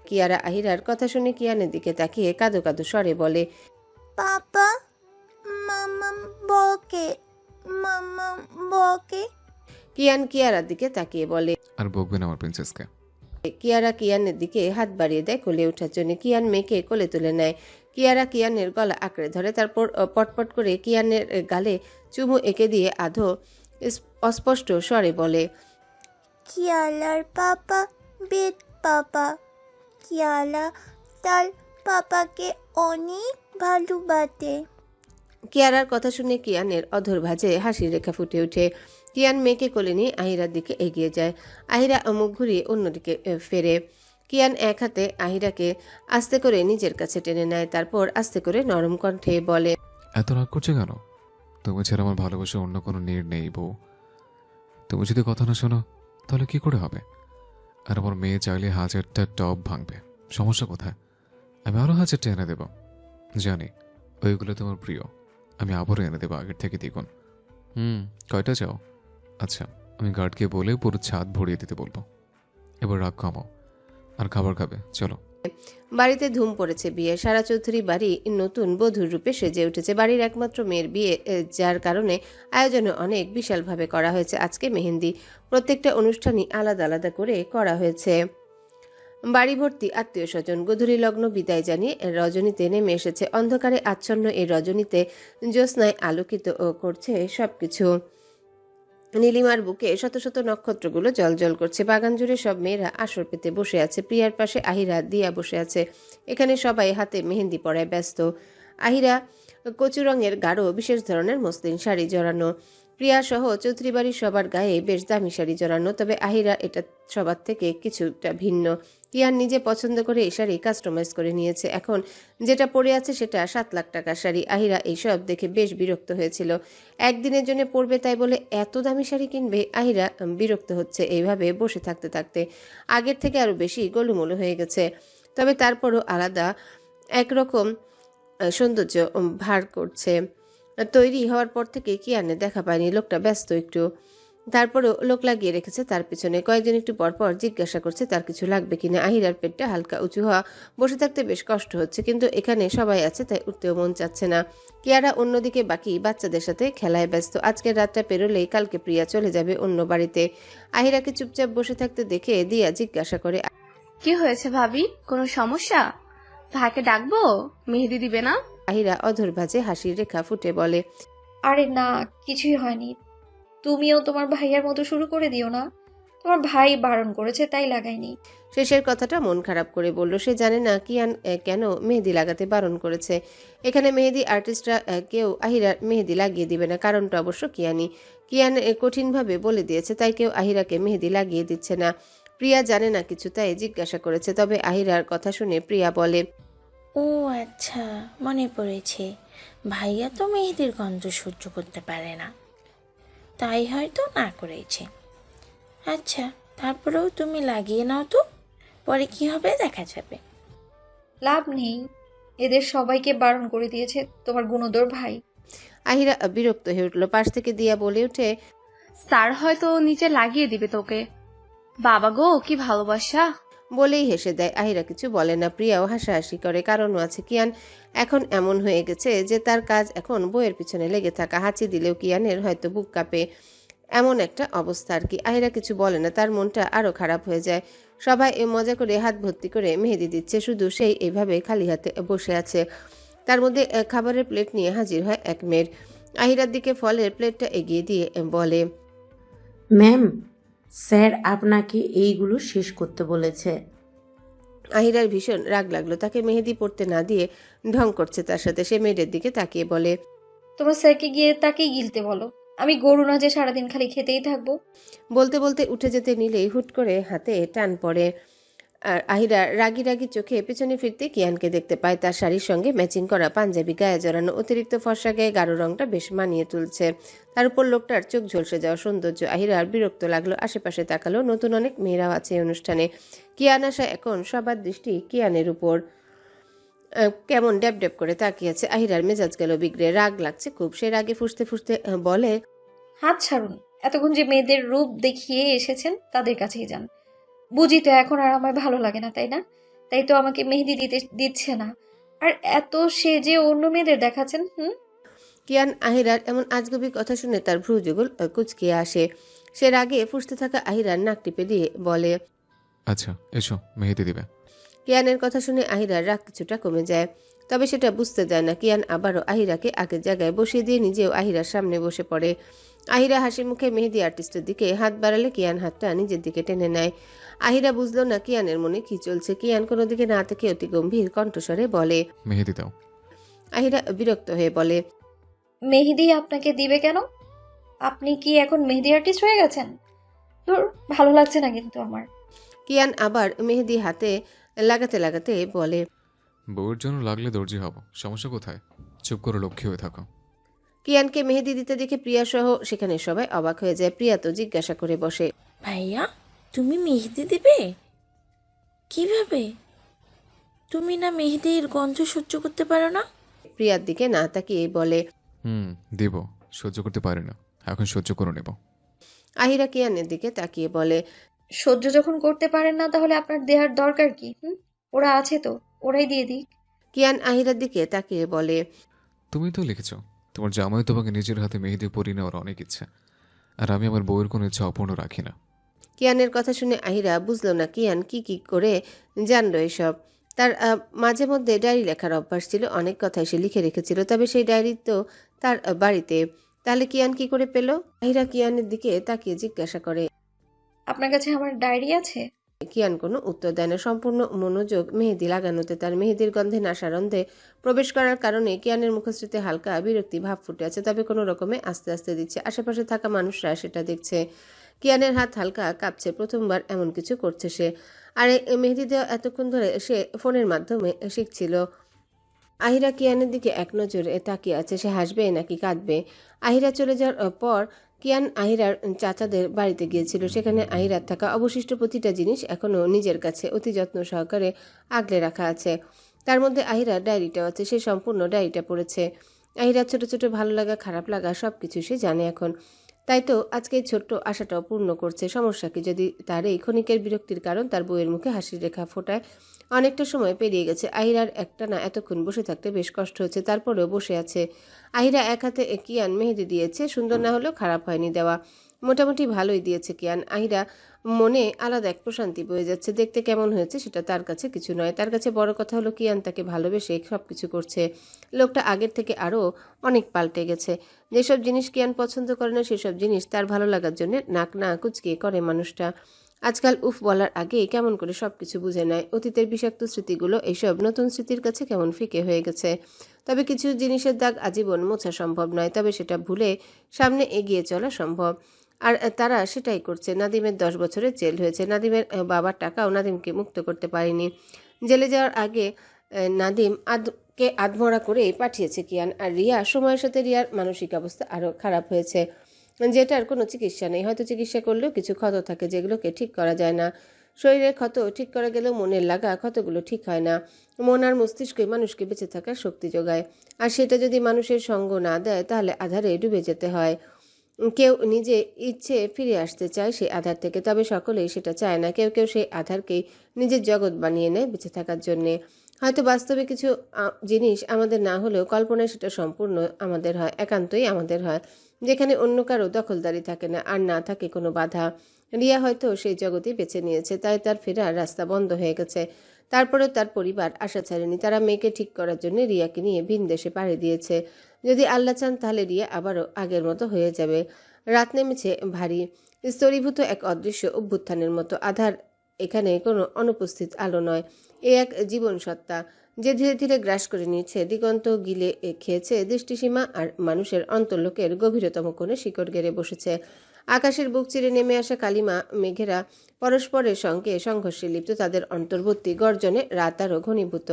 কিয়ারা আহিরার কথা শুনে কিয়ানের দিকে তাকিয়ে কাঁদো কাঁদো স্বরে বলে, পাপা মামা বকে মামা বকে। কিয়ান কিয়ারার দিকে তাকিয়ে বলে, আর বকবে না আমার প্রিন্সেসকে। কিয়ারা কিয়ানের দিকে হাত বাড়িয়ে দেয় কোলে ওঠার জন্য। কিয়ান মেয়েকে কোলে তুলে নেয়। কিয়ারা কিয়ানের গলা আঁকড়ে ধরে, তারপর পটপট করে কিয়ানের গালে চুমু এঁকে দিয়ে আধো অস্পষ্ট স্বরে বলে, কিয়ালার পাপা বেদ পাপা, কিয়ালা তার পাপাকে অনেক ভালোবাসে। কিয়ারার কথা শুনে কিয়ানের অধর ভাঁজে হাসির রেখা ফুটে ওঠে। কিয়ান মেয়েকে কোলে নিয়ে আহিরার দিকে এগিয়ে যায়। আহিরা মুখ ঘুরিয়ে অন্যদিকে ফেরে। কিয়ান এক হাতে আহিরাকে আস্তে করে নিজের কাছে টেনে নেয়, তারপর আস্তে করে নরম কণ্ঠে বলে, এত রাগ করছে কেন? তুমি ছাড়া আমার ভালোবাসা অন্য কোনো নীড় নেই বউ। তুমি যদি কথা না শোনো তাহলে কি করে হবে? আর আমার মেয়ে চাইলে 1000টা টব ভাঙবে, সমস্যা কোথায়? আমি আরো 1000টা এনে দেব। জানি ওইগুলো তোমার প্রিয়, আমি আবারও এনে দেবো আগের থেকে দ্বিগুণ। কয়টা চাও? আচ্ছা, আমি গার্ডকে বলে পুরো ছাদ ভরিয়ে দিতে বলবো। এবার রাগ কমাও আর খাবার খাবে, চলো। বাড়িতে ধুম পড়েছে বিয়ে। সারা চৌধুরী বাড়ি নতুন বধূর রূপে সেজে উঠেছে। বাড়ির একমাত্র মেয়ের বিয়ে, যার কারণে আয়োজনে অনেক বিশালভাবে করা হয়েছে। আজকে মেহেন্দি, প্রত্যেকটা অনুষ্ঠানই আলাদা আলাদা করে করা হয়েছে। বাড়ি ভর্তি আত্মীয় স্বজন। গোধূলি লগ্ন বিদায় জানিয়ে রজনীতে নেমে এসেছে। অন্ধকারে আচ্ছন্ন এই রজনীতে জ্যোৎস্নায় আলোকিত করছে সবকিছু। নীলিমার বুকে শত শত নক্ষত্রগুলো জলজল করছে। বাগান জুড়ে সব মেয়েরা আসর পেতে বসে আছে। প্রিয়ার পাশে আহিরা দিয়া বসে আছে। এখানে সবাই হাতে মেহেন্দি পরায় ব্যস্ত। আহিরা কচু রঙের গাঢ় বিশেষ ধরনের মসলিন শাড়ি জড়ানো। প্রিয়া সহ চৌধুরী বাড়ির সবার গায়ে বেশ দামি শাড়ি জড়ানো, তবে আহিরা এটা সবার থেকে কিছুটা ভিন্ন। কিয়ান নিজে পছন্দ করে এই শাড়ি কাস্টমাইজ করে নিয়েছে। এখন যেটা পরে আছে সেটা 7 লাখ টাকার শাড়ি। আহিরা এইসব দেখে বেশ বিরক্ত হয়েছিল। একদিনের জন্য পরবে তাই বলে এত দামি শাড়ি কিনবে? আহিরা বিরক্ত হচ্ছে এইভাবে বসে থাকতে থাকতে। আগের থেকে আরো বেশি গোলুমোলু হয়ে গেছে, তবে তারপরও আলাদা একরকম সৌন্দর্য ভার করছে। তৈরি হওয়ার পর থেকে কিয়ানে দেখা পায়নি। লোকটা ব্যস্ত একটু, তারপরেও লোক লাগিয়ে রেখেছে তার পিছনে। কয়েকজন একটু পরপর জিজ্ঞাসা করছে তার কিছু লাগবে কিনা। আহিরার পেটটা হালকা উঁচু হওয়া, বসে থাকতে বেশ কষ্ট হচ্ছে, কিন্তু এখানে সবাই আছে তাই উঠতেও মন চাচ্ছে না। কিয়ারা অন্যদিকে বাকি বাচ্চাদের সাথে খেলায় ব্যস্ত। আজকের রাতটা পেরোলেই কালকে প্রিয়া চলে যাবে অন্য বাড়িতে। আহিরাকে চুপচাপ বসে থাকতে দেখে দিয়া জিজ্ঞাসা করে, কি হয়েছে ভাবি, কোনো সমস্যা? ভাইকে ডাকবো? মেহেদি দিবে না? আহিরা অধর ভাঁজে হাসির রেখা ফুটে বলে, আরে না, কিছুই হয়নি। তুমিও তোমার ভাইয়ার মতো শুরু করে দিও না। তোমার ভাই বারণ করেছে তাই লাগাইনি। শেষের কথাটা মন খারাপ করে বলল। সে জানে না কিয়ান কেন মেহেদি লাগাতে বারণ করেছে। এখানে মেহেদি আর্টিস্টরা কেউ আহিরার মেহেদি লাগিয়ে দিবে না, কারণটা অবশ্য কিয়ান কঠিনভাবে বলে দিয়েছে, তাই কেউ আহিরাকে মেহেদি লাগিয়ে দিচ্ছে না। প্রিয়া জানে না কিছু, তাই জিজ্ঞাসা করেছে। তবে আহিরার কথা শুনে প্রিয়া বলে, ও আচ্ছা, মনে পড়েছে, ভাইয়া তো মেহেদির গন্ধ সহ্য করতে পারে না, তাই হয়তো না করেছে। আচ্ছা, তারপরেও তুমি লাগিয়ে নাও তো, পরে কি হবে দেখা যাবে। লাভ নেই, এদের সবাইকে বারণ করে দিয়েছে তোমার গুণধর ভাই। আহিরা বিরক্ত হয়ে উঠল। পাশ থেকে দিয়া বলে ওঠে, স্যার হয়তো নিচে লাগিয়ে দিবে তোকে। বাবা গো, কি ভালোবাসা। বলেই হেসে দেয়। আহিরা কিছু বলে না। প্রিয়াও হাসাহাসি করে, কারণও আছে। কিয়ান এখন এমন হয়ে গেছে যে তার কাজ এখন বইয়ের পিছনে লেগে থাকা। হাঁচি দিলেও কিয়ানের হয়তো বুক কাঁপে, এমন একটা অবস্থা আর কি। আহিরা কিছু বলে না, তার মনটা আরো খারাপ হয়ে যায়। সবাই মজা করে হাত ভর্তি করে মেহেদি দিচ্ছে, শুধু সেই এইভাবে খালি হাতে বসে আছে। তার মধ্যে খাবারের প্লেট নিয়ে হাজির হয় এক মেয়ের। আহিরার দিকে ফলের প্লেটটা এগিয়ে দিয়ে বলে, ম্যাম, স্যার আপনাকে এইগুলো শেষ করতে বলেছে। আহিরার ভীষণ রাগ লাগলো। তাকে মেহেদি পড়তে না দিয়ে ঢং করছে তার সাথে। সে মেয়েদের দিকে তাকিয়ে বলে, তোমার স্যারকে গিয়ে তাকেই গিলতে বলো। আমি গরু না যে সারাদিন খালি খেতেই থাকবো। বলতে বলতে উঠে যেতে নিলেই হুট করে হাতে টান পড়ে। আর আহিরা রাগি রাগি চোখে পেছনে ফিরতে কিয়ানকে দেখতে পায়। তার শাড়ির সঙ্গে ম্যাচিং করা পাঞ্জাবি গায়ে জড়ানো, অতিরিক্ত ফর্সা গায়ে গাঢ় রংটা বেশ মানিয়ে তুলছে। তার উপর লোকটার চোখ ঝলসে যাওয়া সৌন্দর্য। আহিরার বিরক্ত লাগলো। আশেপাশে তাকালো, নতুন অনেক মেয়েরাও আছে এই অনুষ্ঠানে। কিয়ান আসা এখন সবার দৃষ্টি কিয়ানের উপর। কেমন ড্যাব ড্যাব করে তাকিয়েছে। আহিরার মেজাজ গেল বিগড়ে। রাগ লাগছে খুব। সে রাগে ফুঁসতে ফুঁসতে বলে, হাত ছাড়ুন। এতক্ষণ যে মেয়েদের রূপ দেখিয়ে এসেছেন তাদের কাছেই যান। বুঝি তো এখন আর আমায় ভালো লাগে না, তাই না? তাই তো আমাকে মেহেদি দিচ্ছে না। আর এত সে যে অন্য মেয়েদের দেখাচ্ছেন। কিয়ান আহিরার এমন আজগুবি কথা শুনে তার ভ্রু যুগল কুচকিয়ে আসে। সে রাগে ফুঁসতে থাকা আহিরার নাক টিপে দিয়ে বলে, আচ্ছা এসো, মেহেদি দিবে। কিয়ানের কথা শুনে আহিরার রাগ কিছুটা কমে যায়, তবে সেটা বুঝতে দেয় না। কিয়ান আবারও আহিরাকে আগের জায়গায় বসিয়ে দিয়ে নিজেও আহিরার সামনে বসে পড়ে। আহিরা হাসি মুখে মেহেদি আর্টিস্টের দিকে হাত বাড়ালে কিয়ান হাতটা নিজের দিকে টেনে নেয়। আহিরা বুঝলো না কিয়ানের মনে কি চলছে। কিয়ান কোনো দিকে না থেকে অতি গম্ভীর কণ্ঠস্বরে বলে, মেহেদি দাও। আহিরা বিরক্ত হয়ে বলে, মেহেদি আপনাকে দিবে কেন? আপনি কি এখন মেহেদি আর্টিস্ট হয়ে গেছেন? তোর ভালো লাগছে না কিন্তু আমার। কিয়ান আবার মেহেদি হাতে লাগাতে লাগাতে বলে, বউয়ের জন্য লাগলে দর্জি হব, সমস্যা কোথায়? চুপ করে লক্ষ্মী হয়ে থাকো। কিয়ানকে মেহেদি দিতে দেখে প্রিয়া সহ সেখানে সবাই অবাক হয়ে যায়। প্রিয়া তো জিজ্ঞাসা করে বসে, ভাইয়া, তুমি মেহেদি দিবে? কিভাবে? তুমি না মেহেদির গন্ধ সহ্য করতে পারো না? প্রিয়ার দিকে না তাকিয়ে বলে, দিব, সহ্য করতে পারি না, এখন সহ্য করে নেব। আহিরা কিয়ানের দিকে তাকিয়ে বলে, সহ্য যখন করতে পারেন না তাহলে আপনার দেওয়ার দরকার কি? ওরা আছে তো, ওরাই দিয়ে দিক। কিয়ান আহিরার দিকে তাকিয়ে বলে, তুমি তো লিখেছ তোমার জামাই তোমাকে নিজের হাতে মেহেদি পরিয়ে নেওয়ার অনেক ইচ্ছে, আর আমি আমার বউয়ের কোনো ইচ্ছা অপূর্ণ রাখি না। কিয়ানের কথা শুনে আহিরা বুঝলো না কিয়ান কি করে জানলো এসব। তার মাঝে মধ্যে ডায়েরি লেখার অভ্যাস ছিল, অনেক কথাই সে লিখে রেখেছিল, তবে সেই ডায়েরি তো তার বাড়িতে। তাহলে কিয়ান কি করে পেল? আহিরা কিয়ানের দিকে তাকিয়ে জিজ্ঞাসা করে, আপনার কাছে আমার ডায়েরি আছে? কিয়ান কোনো উত্তর দেয় না। সম্পূর্ণ মনোযোগ মেহেদি লাগানোতে। তার মেহেদির গন্ধে নাসারন্ধে প্রবেশ করার কারণে কিয়ানের মুখশ্রীতে হালকা বিরক্তি ভাব ফুটে আছে, তবে কোনো রকমে আস্তে আস্তে দিচ্ছে। আশেপাশে থাকা মানুষরা সেটা দেখছে। কিয়ানের হাত হালকা কাঁপছে, প্রথমবার এমন কিছু করছে সে। আর এই মেহেদি দেওয়া এতক্ষণ ধরে সে ফোনের মাধ্যমে শিখছিল। আহিরা কিয়ানের দিকে এক নজরে তাকিয়ে আছে, সে হাসবে নাকি কাঁদবে। আহিরা চলে যাওয়ার পর কিয়ান আহিরার চাচাদের বাড়িতে গিয়েছিল। সেখানে আহিরার থাকা অবশিষ্ট প্রতিটা জিনিস এখনও নিজের কাছে অতি যত্ন সহকারে আগলে রাখা আছে। তার মধ্যে আহিরার ডায়েরিটাও আছে। সে সম্পূর্ণ ডায়েরিটা পড়েছে। আহিরার ছোট ছোট ভালো লাগা খারাপ লাগা সব কিছু সে জানে এখন। তাই তো আজকে এই ছোট্ট আশাটাও পূর্ণ করছে। সমস্যা কি যদি তার এই ক্ষণিকের বিরক্তির কারণ তার বউয়ের মুখে হাসির রেখা ফোটায়? অনেকটা সময় পেরিয়ে গেছে। আহিরার একটা না এতক্ষণ বসে থাকতে বেশ কষ্ট হচ্ছে, তারপরেও বসে আছে। আহিরা এক হাতে কিয়ান মেহেদি দিয়েছে, সুন্দর না হলেও খারাপ হয়নি দেওয়া। মোটামুটি ভালোই দিয়েছে কিয়ান। আহিরা মনে আলাদা এক প্রশান্তি বয়ে যাচ্ছে। দেখতে কেমন হয়েছে সেটা তার কাছে কিছু নয়, তার কাছে বড় কথা হলো কিয়ান তাকে ভালোবেসে সব কিছু করছে। লোকটা আগের থেকে আরও অনেক পাল্টে গেছে। যেসব জিনিস কিয়ান পছন্দ করে না সেসব জিনিস তার ভালো লাগার জন্য নাক না কুচকিয়ে করে মানুষটা। আজকাল উফ বলার আগে কেমন করে সবকিছু বুঝে নেয়। অতীতের বিষাক্ত স্মৃতিগুলো এইসব নতুন স্মৃতির কাছে কেমন ফিকে হয়ে গেছে। তবে কিছু জিনিসের দাগ আজীবন মোছা সম্ভব নয়, তবে সেটা ভুলে সামনে এগিয়ে চলা সম্ভব। আর তারা সেটাই করছে। নাদিমের 10 বছরের জেল হয়েছে। নাদিমের বাবার টাকাও নাদিমকে মুক্ত করতে পারেনি। জেলে যাওয়ার আগে নাদিম আধমরা করেই পাঠিয়েছে কিয়ান। আর রিয়া সময়ের সাথে রিয়ার মানসিক অবস্থা আরও খারাপ হয়েছে, যেটার কোনো চিকিৎসা নেই। হয়তো চিকিৎসা করলেও কিছু ক্ষত থাকে যেগুলোকে ঠিক করা যায় না। শরীরের ক্ষত ঠিক করা গেলেও মনের লাগা ক্ষতগুলো ঠিক হয় না। মন আর মস্তিষ্কই মানুষকে বেঁচে থাকার শক্তি যোগায়, আর সেটা যদি মানুষের সঙ্গ না দেয় তাহলে আধারে ডুবে যেতে হয়। কেউ নিজে ইচ্ছে ফিরে আসতে চায় সেই আধার থেকে, তবে সকলেই সেটা চায় না। কেউ কেউ সেই আধারকেই নিজের জগৎ বানিয়ে নেয় বেঁচে থাকার জন্যে। হয়তো বাস্তবে কিছু জিনিস আমাদের না হলেও কল্পনায় সেটা সম্পূর্ণ আমাদের হয়, একান্তই আমাদের হয়, যেখানে অন্য কারো দখলদারি থাকে না আর না থাকে কোনো বাধা। রিয়া হয়তো সেই জগতেই বেছে নিয়েছে, তাই তার ফেরার রাস্তা বন্ধ হয়ে গেছে। তারপরেও তার পরিবার আশা ছাড়েনি। তারা মেয়েকে ঠিক করার জন্য রিয়াকে নিয়ে ভিন দেশে পাড়ি দিয়েছে। যদি আল্লাহ চান তাহলে রিয়া আবারও আগের মতো হয়ে যাবে। রাত নেমেছে ভারী, স্তরীভূত এক অদৃশ্য অভ্যুত্থানের মতো। আধার এখানে কোনো অনুপস্থিত আলো নয়, এ এক জীবন সত্তা যে ধীরে ধীরে গ্রাস করে নিচ্ছে দিগন্ত, গিলে খেয়েছে দৃষ্টিসীমা, আর মানুষের অন্তর্লোকের গভীরতম কোণে শিকড় গেড়ে বসেছে। আকাশের বুক চিরে নেমে আসা কালিমা মেঘেরা পরস্পরের সঙ্গে সংঘর্ষে লিপ্ত। তাদের অন্তর্বর্তী গর্জনে রাত আরও ঘনীভূত,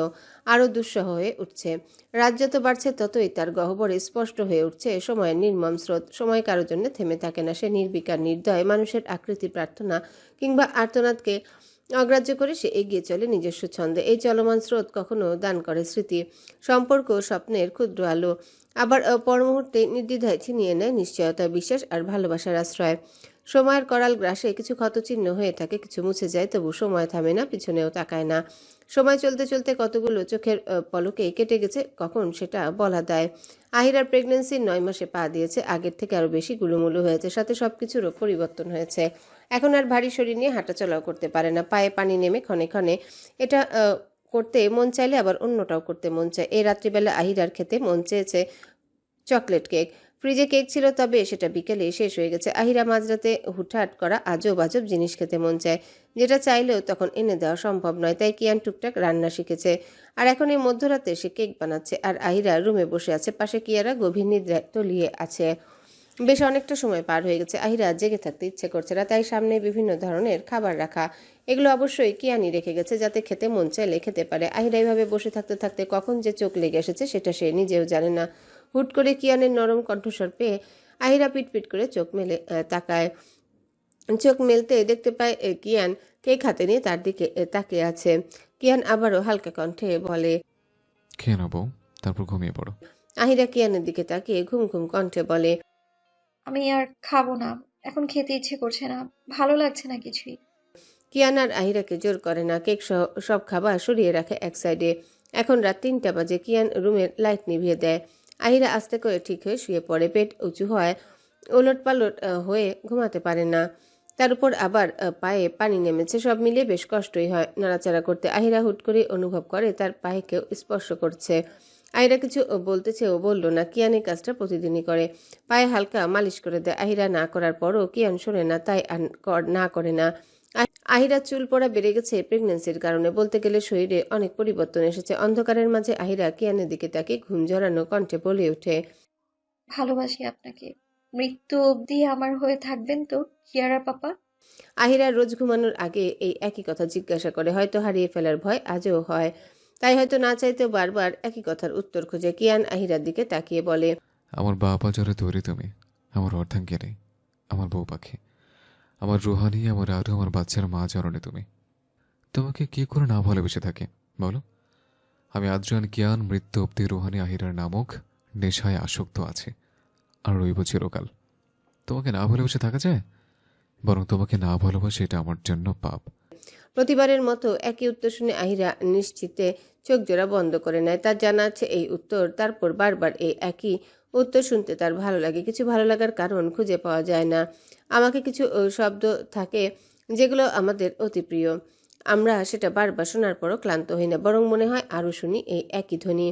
আরও দুঃসহ হয়ে উঠছে। রাত যত বাড়ছে ততই তার গহ্বরে স্পষ্ট হয়ে উঠছে সময়ের নির্মম স্রোত। সময় কারোর জন্য থেমে থাকে না। সে নির্বিকার, নির্দয়, মানুষের আকৃতি, প্রার্থনা কিংবা আর্তনাদকে অগ্রাহ্য করে সে এগিয়ে চলে নিজস্ব ছন্দে। এই চলমান স্রোত কখনো দান করে স্মৃতি, সম্পর্ক, স্বপ্নের ক্ষুদ্র আলো, আবার পরমুহূর্তে নির্দ্বিধায় ছিনিয়ে নেয় নিশ্চয়তা, বিশ্বাস আর ভালোবাসার আশ্রয়। সময়ের করাল গ্রাসে কিছু ক্ষতচিহ্ন হয়ে থাকে, কিছু মুছে যায়, তবু সময় থামে না, পিছনেও তাকায় না। সময় চলতে চলতে কতগুলো চোখের পলকে কেটে গেছে কখন সেটা বলা দেয়। আহিরার প্রেগন্যান্সির 9 মাসে পা দিয়েছে, আগের থেকে আরও বেশি গুলুমুলু হয়েছে, সাথে সবকিছুরও পরিবর্তন হয়েছে। এখন আর ভারী শরীর নিয়ে হাঁটাচলাও করতে পারে না। পায়ে পানি নেমে ক্ষণে ক্ষণে এটা করতে মন চাইলে আবার অন্যটাও করতে মন চায়। এই রাত্রিবেলা আহিরার খেতে মন চেয়েছে চকলেট কেক। ফ্রিজে কেক ছিল, তবে সেটা বিকেলে শেষ হয়ে গেছে। আহিরা মাঝরাতে হুটহাট করা আজব আজব জিনিস খেতে মন চায়, যেটা চাইলেও তখন এনে দেওয়া সম্ভব নয়। তাই কিয়ান টুকটাক রান্না শিখেছে, আর এখন এই মধ্যরাতে সে কেক বানাচ্ছে। আর আহিরা রুমে বসে আছে, পাশে কিয়ারা গভীর নিদ্রায় তলিয়ে আছে। বেশ অনেকটা সময় পার হয়ে গেছে। আহিরা জেগে থাকতে ইচ্ছে করছে না, তাই সামনে বিভিন্ন ধরনের খাবার রাখা। এগুলো অবশ্যই কিয়ানি রেখে গেছে, যাতে খেতে মন চাইলে খেতে পারে। আহিরা এইভাবে বসে থাকতে থাকতে কখন যে চোখ লেগে এসেছে সেটা সে নিজেও জানে না। হুট করে কিয়ানের নরম কণ্ঠস্বর পেয়ে আহিরা পিটপিট করে চোখ মেলে তাকায়। চোখ মেলতে দেখতে পায় কিয়ান কেক হাতে নিয়ে তার দিকে তাকিয়ে আছে। কিয়ান আবারও হালকা কণ্ঠে বলে, খেয়ে না বউ, তারপর ঘুমিয়ে পড়ো। আহিরা কিয়ানের দিকে তাকিয়ে ঘুম ঘুম কণ্ঠে বলে, আমি আর খাবো না, এখন খেতে ইচ্ছে করছে না, ভালো লাগছে না কিছুই। কিয়ান আর আহিরাকে জোর করে না, কেক সহ সব খাবার সরিয়ে রাখে এক সাইডে। এখন রাত 3টা বাজে। কিয়ান রুমের লাইট নিভিয়ে দেয়। আহিরা আস্তে করে ঠিক হয়ে শুয়ে পড়ে। পেট উঁচু হয়, ওলট পালট হয়ে ঘুমাতে পারে না। তার উপর আবার পায়ে পানি নেমেছে। সব মিলিয়ে বেশ কষ্টই হয় নাড়াচাড়া করতে। আহিরা হুট করে অনুভব করে তার পায়ে কেউ স্পর্শ করছে। আহিরা কিছু বলতে চেয়েও বলল না। কিয়ান এই কাজটা প্রতিদিনই করে, পায়ে হালকা মালিশ করে দেয়। আহিরা না করার পরও কিয়ান শোনে না, তাই না করে না। আহিরার চুল পড়া বেড়ে গেছে প্রেগন্যান্সির কারণে। বলতে গেলে শরীরে অনেক পরিবর্তন এসেছে। অন্ধকারের মাঝে আহিরা কিয়ানের দিকে তাকে ঘুম জড়ানো কণ্ঠে বলে ওঠে, ভালোবাসি আপনাকে, মৃত্যু অবধি আমার হয়ে থাকবেন তো কিয়ারা পাপা? আহিরা রোজ ঘুমানোর আগে এই একই কথা জিজ্ঞাসা করে। হয়তো হারিয়ে ফেলার ভয় আজও হয়, তাই হয়তো না চাইতেও বারবার একই কথার উত্তর খোঁজে। কিয়ান আহিরার দিকে তাকিয়ে বলে, আমার বাবা যারা তৈরি তুমি, আমার অর্ধাঙ্গিনী, আমার বউ পাখি, আমার রুহানি, আমার আরও আমার বাচ্চার মা জননী তুমি। তোমাকে কি করে না ভালোবেসে থাকে বলো? আমি আদ্রান কিয়ান মৃত্যু অব্দি রুহানি আহিরার নামক নেশায় আসক্ত আছে, আর রইব চিরকাল। তোমাকে না ভালোবেসে থাকা যায়? বরং তোমাকে না ভালোবাসে এটা আমার জন্য পাপ। প্রতিবারের মতো একই উত্তর শুনে আহিরা নিশ্চিতে চোখ জোড়া বন্ধ করে নেয়। তার জানা আছে এই উত্তর, তারপর বারবার এই একই উত্তর শুনতে তার ভালো লাগে। কিছু ভালো লাগার কারণ খুঁজে পাওয়া যায় না। আমাকে কিছু শব্দ থাকে যেগুলো আমাদের অতি প্রিয়। আমরা সেটা বারবার শোনার পরও ক্লান্ত হই না, বরং মনে হয় আরও শুনি এই একই ধ্বনি।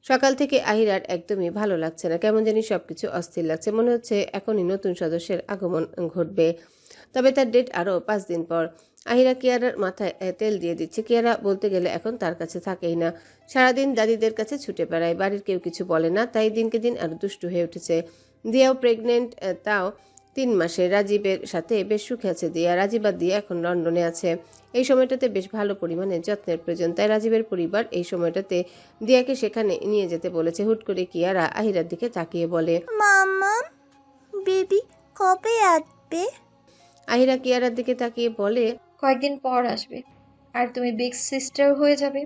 সকাল থেকে আহিরার একদমই ভালো লাগছে না, কেমন জানি সবকিছু অস্থির লাগছে। মনে হচ্ছে এখনই নতুন সদস্যের আগমন ঘটবে, তবে তার ডেট আরও 5 দিন পর। আহিরা কিয়ারার মাথায় তেল দিয়ে দিচ্ছে। কিয়ারা বলতে গেলে এখন তার কাছে থাকেই না, সারাদিন দাদিদের কাছে ছুটে বেড়ায়, বাড়ির কেউ কিছু বলে না, তাই দিনকে দিন আরও দুষ্টু হয়ে উঠেছে। দিয়াও প্রেগনেন্ট, তাও 3 মাসে। রাজীবের সাথে বেশ সুখে আছে দিয়া। রাজীব আর দিয়া এখন লন্ডনে আছে। এই সময়টাতে বেশ ভালো পরিমাণে যত্নের প্রয়োজন, তাই রাজীবের পরিবার এই সময়টাতে দিয়াকে সেখানে নিয়ে যেতে বলেছে। হুট করে কিয়ারা আহিরার দিকে তাকিয়ে বলে, মামা বেবি কবে আসবে? আহিরা কিয়ারার দিকে তাকিয়ে বলে, কয়েকদিন পর আসবে, আর তুমি বিগ সিস্টার হয়ে যাবে,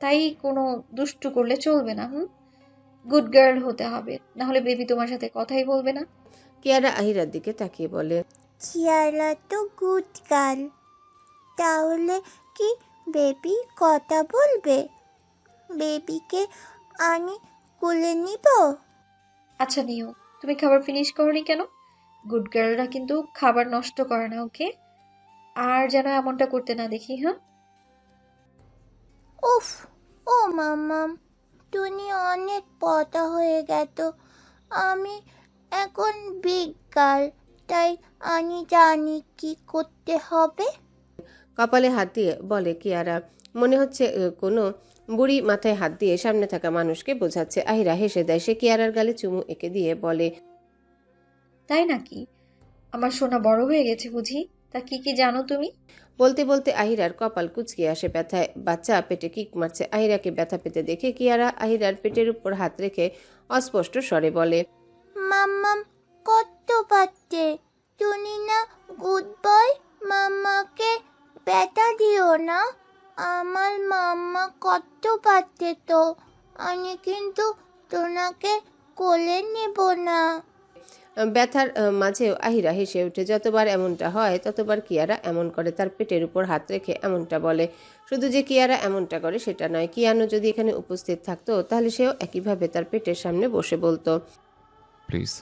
তাই কোনো দুষ্টু করলে চলবে না। গুড গার্ল হতে হবে, না হলে বেবি তোমার সাথে কথাই বলবে না। কিয়ারা আহিরার দিকে তাকিয়ে বলে, কিয়ারা তো গুড গার্ল, তাহলে কি বেবি কথা বলবে? বেবিকে আমি কোলে নিব? আচ্ছা নিও। তুমি খাবার ফিনিশ করনি কেন? গুড গার্লরা কিন্তু খাবার নষ্ট করে না, ওকে? আর যেন এমনটা করতে না দেখি। উফ, ও মামা, তুমি অনেক পতা হয়ে গেত। আমি এখন বিগ গার্ল, তাই আমি জানি কি করতে হবে। কপালে হাত দিয়ে বলে কিয়ারা। মনে হচ্ছে কোনো বুড়ি মাথায় হাত দিয়ে সামনে থাকা মানুষকে বোঝাচ্ছে। আহিরা হেসে দেয়। সে কিয়ারার গালে চুমু এঁকে দিয়ে বলে, তাই নাকি? আমার সোনা বড় হয়ে গেছে বুঝি? তা কি কি জানো তুমি? বলতে বলতে আহিরার কপাল কুঁচকে আসে ব্যথায়। বাচ্চা পেটে কিক মারছে। আহিরাকে ব্যথা পেতে দেখে কিয়ারা আহিরার পেটের উপর হাত রেখে অস্পষ্ট স্বরে বলে, মাম্মাম কত পাচ্ছে? তুমি না গুড বয়, মাম্মাকে ব্যথা দিও না। আমার মাম্মা কত পাচ্ছে তো, আমি কিন্তু তোমাকে কোলে নেব না। ব্যথার মাঝেও আহিরা হেসে ওঠে। যতবার এমনটা হয় ততবার কিয়ারা এমন করে, তার পেটের উপর হাত রেখে এমনটা বলে। শুধু যে কিয়ারা এমনটা করে সেটা নয়, কিয়ানো যদি এখানে উপস্থিত থাকতো তাহলে সেও একইভাবে তার পেটের সামনে বসে বলতো, প্লিজ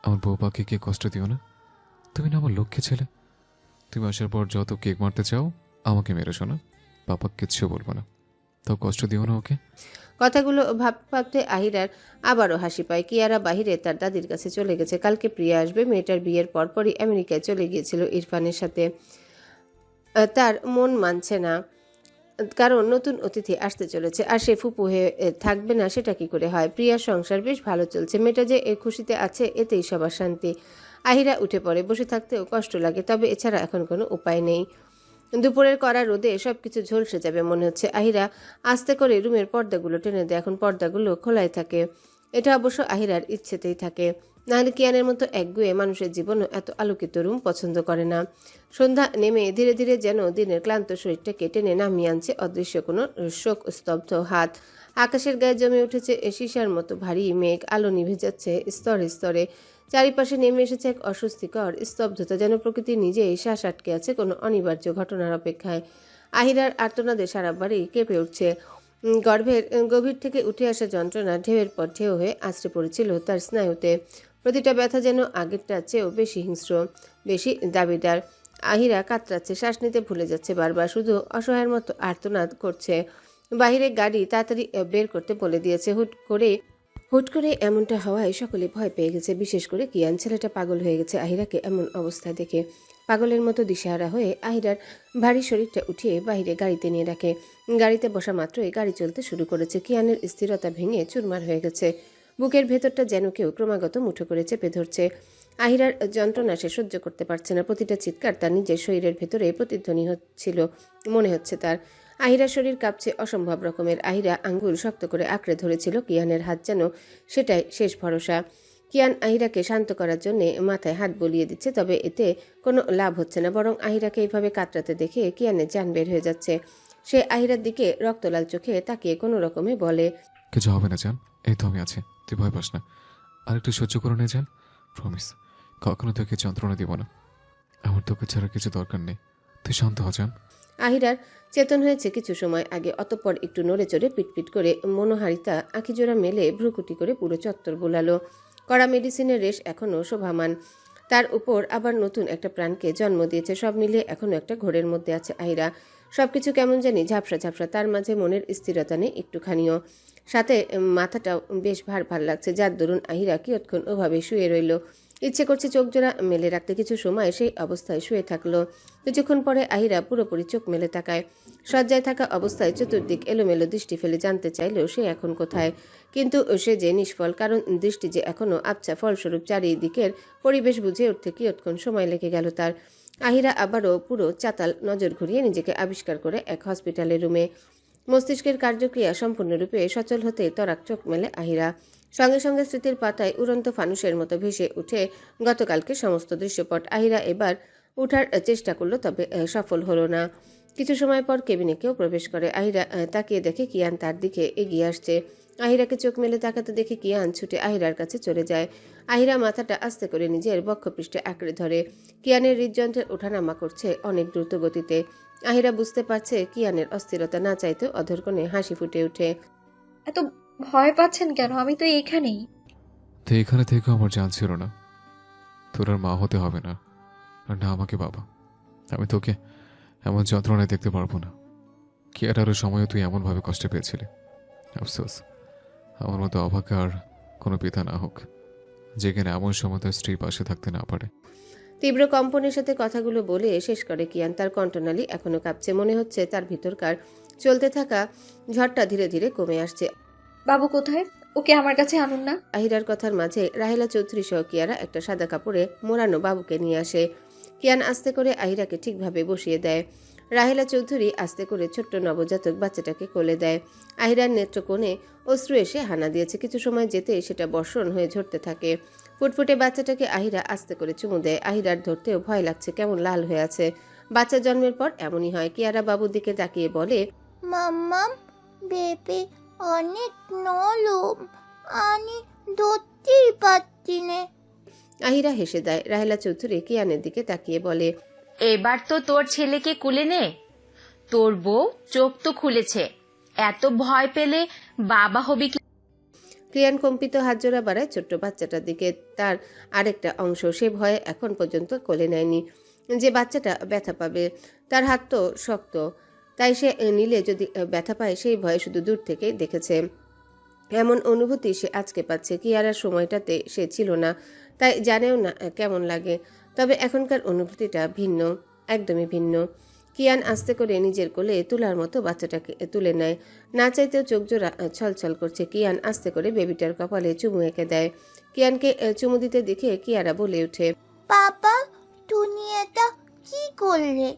আমার বউ পাখিকে কষ্ট দিও না। তুমি না আমার লক্ষ্যে ছেলে। তুমি আসার পর যত কেক মারতে চাও আমাকে মেরেছো না, পাপা কিচ্ছু বলবো না, তাও কষ্ট দিও না ওকে। কথাগুলো ভাবতে ভাবতে আহিরার আবারও হাসি পায়। কিয়ারা বাহিরে তার দাদির কাছে চলে গেছে। কালকে প্রিয়া আসবে। মেয়েটার বিয়ের পরপরই আমেরিকায় চলে গিয়েছিল ইরফানের সাথে। তার মন মানছে না, কারণ নতুন অতিথি আসতে চলেছে, আর সে ফুপু হয়ে থাকবে না সেটা কি করে হয়? প্রিয়ার সংসার বেশ ভালো চলছে, মেয়েটা যে খুশিতে আছে এতেই সবার শান্তি। আহিরা উঠে পড়ে। বসে থাকতেও কষ্ট লাগে, তবে এছাড়া এখন কোনো উপায় নেই। দুপুরের কড়া রোদে সবকিছু ঝলসে যাবে মনে হচ্ছে। আহিরা আস্তে করে রুমের পর্দাগুলো টেনে দেয়। এখন পর্দাগুলো খোলাই থাকে। এটা অবশ্য আহিরার ইচ্ছেতেই থাকে, নাহলে কিয়ানের মতো একগুয়ে মানুষের জীবনও এত আলোকিত রুম পছন্দ করে না। সন্ধ্যা নেমে ধীরে ধীরে যেন দিনের ক্লান্ত শরীরটাকে টেনে নামিয়ে আনছে অদৃশ্য কোনো শোক স্তব্ধ হাত। আকাশের গায়ে জমে উঠেছে সীসার মতো ভারী মেঘ। আলো নিভে যাচ্ছে স্তরে স্তরে। চারিপাশে নেমে এসেছে এক অস্বস্তিকর স্তব্ধতা, যেন প্রকৃতি নিজেই শ্বাস আটকে আছে কোনো অনিবার্য ঘটনার অপেক্ষায়। আহিরার আর্তনাদে সারা বাড়ি কেঁপে উঠছে। গর্ভের গভীর থেকে উঠে আসা যন্ত্রণা ঢেউয়ের পর ঢেউ হয়ে আছড়ে পড়েছিল তার স্নায়ুতে। প্রতিটা ব্যথা যেন আগেরটার চেয়েও বেশি হিংস্র, বেশি দাবিদার। আহিরা কাতরাচ্ছে, শ্বাস নিতে ভুলে যাচ্ছে বারবার, শুধু অসহায়ের মতো আর্তনাদ করছে। বাহিরে গাড়ি তাড়াতাড়ি বের করতে বলে দিয়েছে। হুট করে এমনটা হওয়ায় সকলে ভয় পেয়ে গেছে, বিশেষ করে কিয়ান। ছেলেটা পাগল হয়ে গেছে আহিরাকে এমন অবস্থায় দেখে। পাগলের মতো দিশেহারা হয়ে আহিরার ভারী শরীরটা উঠিয়ে বাইরে গাড়িতে নিয়ে রাখে। গাড়িতে বসা মাত্রই গাড়ি চলতে শুরু করেছে। কিয়ানের স্থিরতা ভেঙে চুরমার হয়ে গেছে। বুকের ভেতরটা যেন কেউ ক্রমাগত মুঠো করে চেপে ধরছে। আহিরার যন্ত্রণা সে সহ্য করতে পারছে না। প্রতিটা চিৎকার তার নিজের শরীরের ভেতরে প্রতিধ্বনি হচ্ছিল মনে হচ্ছে তার। আহিরার শরীর কাঁপছে অসম্ভব রকমের। আহিরা আঙ্গুল শক্ত করে আঁকড়ে ধরেছিল কিয়ানের হাত, যেন সেটাই শেষ ভরসা। কিয়ান আহিরাকে শান্ত করার জন্য মাথায় হাত বলিয়ে দিচ্ছে, তবে এতে কোনো লাভ হচ্ছে না, বরং আহিরাকে এইভাবে কাতরাতে দেখে কিয়ানের জান বের হয়ে যাচ্ছে। সে আহিরার দিকে রক্তলাল চোখে তাকিয়ে কোনো রকমে বলে, কিছু হবে না জান, এই তো আমি আছি, তুই ভয় পাস না। আর একটু সহ্য করে নে জান, প্রমিস কখনো তোকে যন্ত্রণা দিব না। আমার তোকে ছাড়া কিছু দরকার নেই, তুই শান্ত হ জান। আহিরার চেতন হয়েছে কিছু সময় আগে। অতঃপর একটু নড়ে চড়ে পিটপিট করে মনোহারিতা আঁখিজোড়া মেলে ভ্রুকুটি করে পুরো চত্বর বোলালো। কড়া মেডিসিনের রেশ এখনও শোভামান। তার উপর আবার নতুন একটা প্রাণকে জন্ম দিয়েছে। সব মিলিয়ে এখনো একটা ঘোরের মধ্যে আছে আহিরা। সবকিছু কেমন জানি ঝাপসা ঝাপসা, তার মাঝে মনের স্থিরতা নেই একটুখানিও। সাথে মাথাটাও বেশ ভার ভার লাগছে, যার দরুন আহিরা কিয়ৎক্ষণ ওভাবে শুয়ে রইল। ইচ্ছে করছে চোখ জোড়া মেলে রাখতে, কিছু সময় সেই অবস্থায় শুয়ে থাকলো। কিছুক্ষণ পরে আহিরা পুরোপুরি চোখ মেলে তাকায়। শয্যায় থাকা অবস্থায় চতুর্দিক এলোমেলো দৃষ্টি ফেলে জানতে চাইলেও সে এখন কোথায়, কিন্তু সে যে নিষ্ফল, কারণ দৃষ্টি যে এখনো আবছা। ফলস্বরূপ চারিদিকের পরিবেশ বুঝে উঠতে কিয়ৎক্ষণ সময় লেগে গেল তার। আহিরা আবারও পুরো চাতাল নজর ঘুরিয়ে নিজেকে আবিষ্কার করে এক হসপিটালের রুমে। মস্তিষ্কের কার্যক্রিয়া সম্পূর্ণরূপে সচল হতে তরাক চোখ মেলে আহিরা। সঙ্গে সঙ্গে স্মৃতির পাতায় উড়ন্ত ফানুসের মতো ভেসে উঠে গতকালকে সমস্ত দৃশ্যপট। আহিরা এবার উঠার চেষ্টা করলো, তবে সফল হলো না। কিছু সময় পর কেবিনে কেউ প্রবেশ করে। আহিরা তাকিয়ে দেখে কিয়ান তার দিকে এগিয়ে আসছে। আহিরাকে চোখ মেলে তাকাতে দেখে কিয়ান ছুটে আহিরার কাছে চলে যায়। আহিরা মাথাটা আস্তে করে নিজের বক্ষপৃষ্ঠে আঁকড়ে ধরে। কিয়ানের হৃদযন্ত্রের ওঠানামা করছে অনেক দ্রুত গতিতে। আহিরা বুঝতে পারছে কিয়ানের অস্থিরতা, না চাইতেও অধর কোণে হাসি ফুটে ওঠে। এত ভয় পাচ্ছেন কেন? আমি তো এখানেই। তো এখানে থেকেও আমার জান ছিল না। তোর আর মা হতে হবে না, আর না আমাকে বাবা। আমি তোকে এমন যন্ত্রণায় দেখতে পারবো না। কেয়ারারও সময়ও তুই এমনভাবে কষ্ট পেয়েছিলি। আফসোস আমার মতো অভাগা আর কোনো পিতা না হোক, যেখানে এমন সময় তার স্ত্রী পাশে থাকতে না পারে। তীব্র কম্পনের সাথে কথাগুলো বলে শেষ করে কিয়ান। তার কণ্ঠনালী এখনো কাঁপছে। মনে হচ্ছে তার ভিতরকার চলতে থাকা ঝড়টা ধীরে ধীরে কমে আসছে। বাবু কোথায়? ওকে আমার কাছে আনুন না। আহিরার কথার মাঝে রাহেলা চৌধুরী সহ কিয়ারা একটা সাদা কাপড়ে মোড়ানো বাবুকে নিয়ে আসে। কিয়ান আস্তে করে আহিরাকে ঠিকভাবে বসিয়ে দেয়। রাহেলা চৌধুরী আস্তে করে ছোট্ট নবজাতক বাচ্চাটাকে কোলে দেয়। আহিরার নেত্রকোণে অশ্রু এসে হানা দিয়েছে। কিছু সময় যেতে সেটা বর্ষণ হয়ে ঝরতে থাকে। ফুটফুটে বাচ্চাটাকে আহিরা আস্তে করে চুমু দেয়। আহিরার ধরতেও ভয় লাগছে, কেমন লাল হয়ে আছে। বাচ্চা জন্মের পর এমনই হয়। কিয়ারা বাবুর দিকে তাকিয়ে বলে, মাম্মাম বেবি অনেক নরম, আমি ধরতেই পারছি না। আহিরা হেসে দেয়। রাহেলা চৌধুরী কিয়ানের দিকে তাকিয়ে বলে, এবার তো তোর ছেলেকে কুলে নে। তোর বউ চোখ তো খুলেছে, এত ভয় পেলে বাবা হবি কি? কিয়ান কম্পিত হাত জোড়া বাড়ায় ছোট্ট বাচ্চাটার দিকে। তার আরেকটা অংশ সে ভয়ে এখন পর্যন্ত কোলে নেয়নি, যে বাচ্চাটা ব্যথা পাবে। তার হাত তো শক্ত, তাই সে নিলে যদি ব্যথা পায় সেই ভয়ে শুধু দূর থেকে দেখেছে। এমন অনুভূতি সে আজকে পাচ্ছে। কিয়ারার সময়টাতে সে ছিল না, তাই জানেও না কেমন লাগে। তবে এখনকার অনুভূতিটা ভিন্ন, একদমই ভিন্ন। কিয়ান আস্তে করে নিজের কোলে তুলার মতো বাচ্চাটাকে তুলে নেয়। না চাইতেও চোখ জোড়া ছলছল করছে। কিয়ান আস্তে করে বেবিটার কপালে চুমু এঁকে দেয়। কিয়ানকে চুমু দিতে দেখে কিয়ারা বলে ওঠে, বাবা তুমি এটা কি করলে?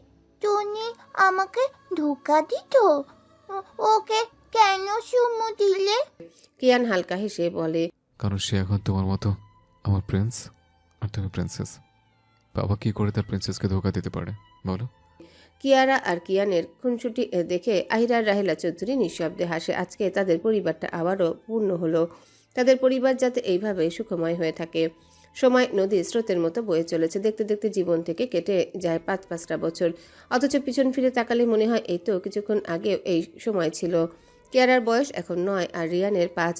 তুমি আমাকে ধোকা দিত? ওকে কেন চুমু দিলে? কিয়ান হালকা হেসে বলে, কারণ সে এখন তোমার মতো আমার প্রিন্স, আর তুমি প্রিন্সেস। বাবা কি করে তার প্রিন্সেসকে ধোকা দিতে পারে বলো? কিয়ারা আর কিয়ানের খুনসুটি দেখে আহিরা আর রাহেলা চৌধুরী নিঃশব্দে হাসে। আজকে তাদের পরিবারটা আবারও পূর্ণ হলো। তাদের পরিবার যাতে এইভাবে সুখময় হয়ে থাকে। সময় নদীর স্রোতের মতো বয়ে চলেছে। দেখতে দেখতে জীবন থেকে কেটে যায় 5-5টা বছর। অথচ পিছন ফিরে তাকালে মনে হয় এই তো কিছুক্ষণ আগেও এই সময় ছিল। কিয়ারার বয়স এখন 9 আর রিয়ানের 5।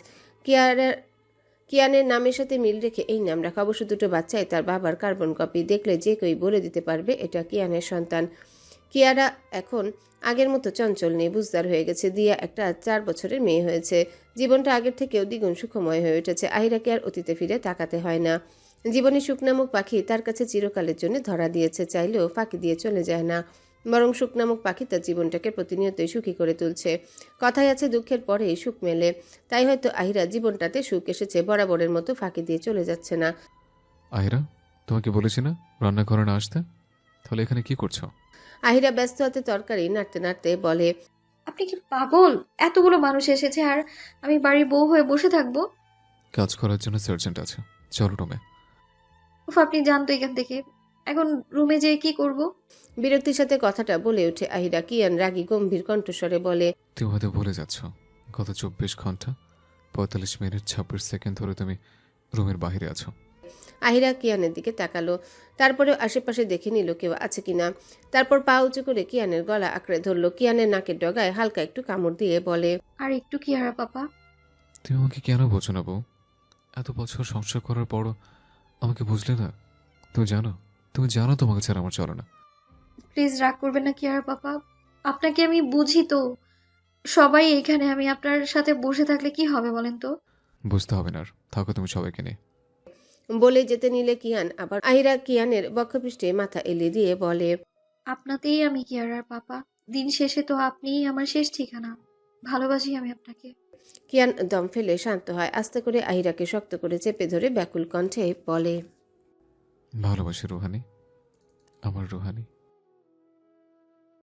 কিয়ানের নামের সাথে মিল রেখে এই নাম রাখা। অবশ্য দুটো বাচ্চাই তার বাবার কার্বন কপি। দেখলে যে কেউই বলে দিতে পারবে এটা কিয়ানের সন্তান। কিয়ারা এখন আগের মতো চঞ্চল নেই, বুঝদার হয়ে গেছে। দিয়া একটা 4 বছরের মেয়ে হয়েছে। জীবনটা আগের থেকেও দ্বিগুণ সুখময় হয়ে উঠেছে। আহিরাকে আর অতীতে ফিরে তাকাতে হয় না। জীবনের সুখ নামক পাখি তার কাছে চিরকালের জন্য ধরা দিয়েছে, চাইলেও ফাঁকি দিয়ে চলে যায় না। বরং সুখ নামক পাখি তার জীবনটাকে প্রতিনিয়তই সুখী করে তুলছে। কথায় আছে দুঃখের পরেই সুখ মেলে। তাই হয়তো আহিরা জীবনটাতে সুখ এসেছে, বরাবরের মতো ফাঁকি দিয়ে চলে যাচ্ছে না। আহিরা, তোমাকে বলেছি না রান্নাঘরে না আসতে? তাহলে এখানে কি করছো? আহিরা ব্যস্ত হাতে তরকারি নাড়তে নাড়তে বলে, আপনি কি পাগল? এতগুলো মানুষ এসেছে আর আমি বাড়ির বউ হয়ে বসে থাকবো? কাজ করার জন্য সার্জেন্ট আছে, চলো রুমে। উফ, আপনি জানতো এখান থেকে। এখন রুমে যেয়ে কি করব? বিরক্তির সাথে কথাটা বলে ওঠে আহিরা। কিয়ান রাগী গম্ভীর কণ্ঠস্বরে বলে, তুমি হয়তো ভুলে যাচ্ছ, গত 24 ঘন্টা 45 মিনিট 26 সেকেন্ড ধরে তুমি রুমের বাইরে আছো। আহিরা কিয়ানের দিকে তাকালো, তারপরেও আশেপাশে দেখে নিল কেউ আছে কিনা। তারপর পা উঁচু করে কিয়ানের গলা আঁকড়ে ধরলো। কিয়ানের নাকের ডগায় হালকা একটু কামড় দিয়ে বলে, আর একটু কিয়ারা পাপা। তুমি আমাকে কেন বোঝো না বউ? এত বছর সংসার করার পরও আমাকে বুঝলে না? তুমি জানো তোমাকে ছাড়া আমার চলে না। প্লিজ রাগ করবেন না কিয়ারা পাপা, আপনাকে আমি বুঝি তো। সবাই এখানে, আমি আপনার সাথে বসে থাকলে কি হবে বলেন তো? বুঝতে হবে না আর, থাকো তুমি সবাইকে নিয়ে। বলে যেতে নিলে কিয়ান আবার আহিরা কিয়ানের বক্ষপৃষ্ঠে মাথা এলিয়ে দিয়ে বলে, আপনাতেই আমি কিয়ারার পাপা। দিন শেষে তো আপনিই আমার শেষ ঠিকানা। ভালোবাসি আমি আপনাকে। কিয়ান দম ফেলে শান্ত হয়, আস্তে করে আহিরাকে শক্ত করে চেপে ধরে ব্যাকুল কণ্ঠে বলে, ভালোবাসি রুহানি, আমার রুহানি।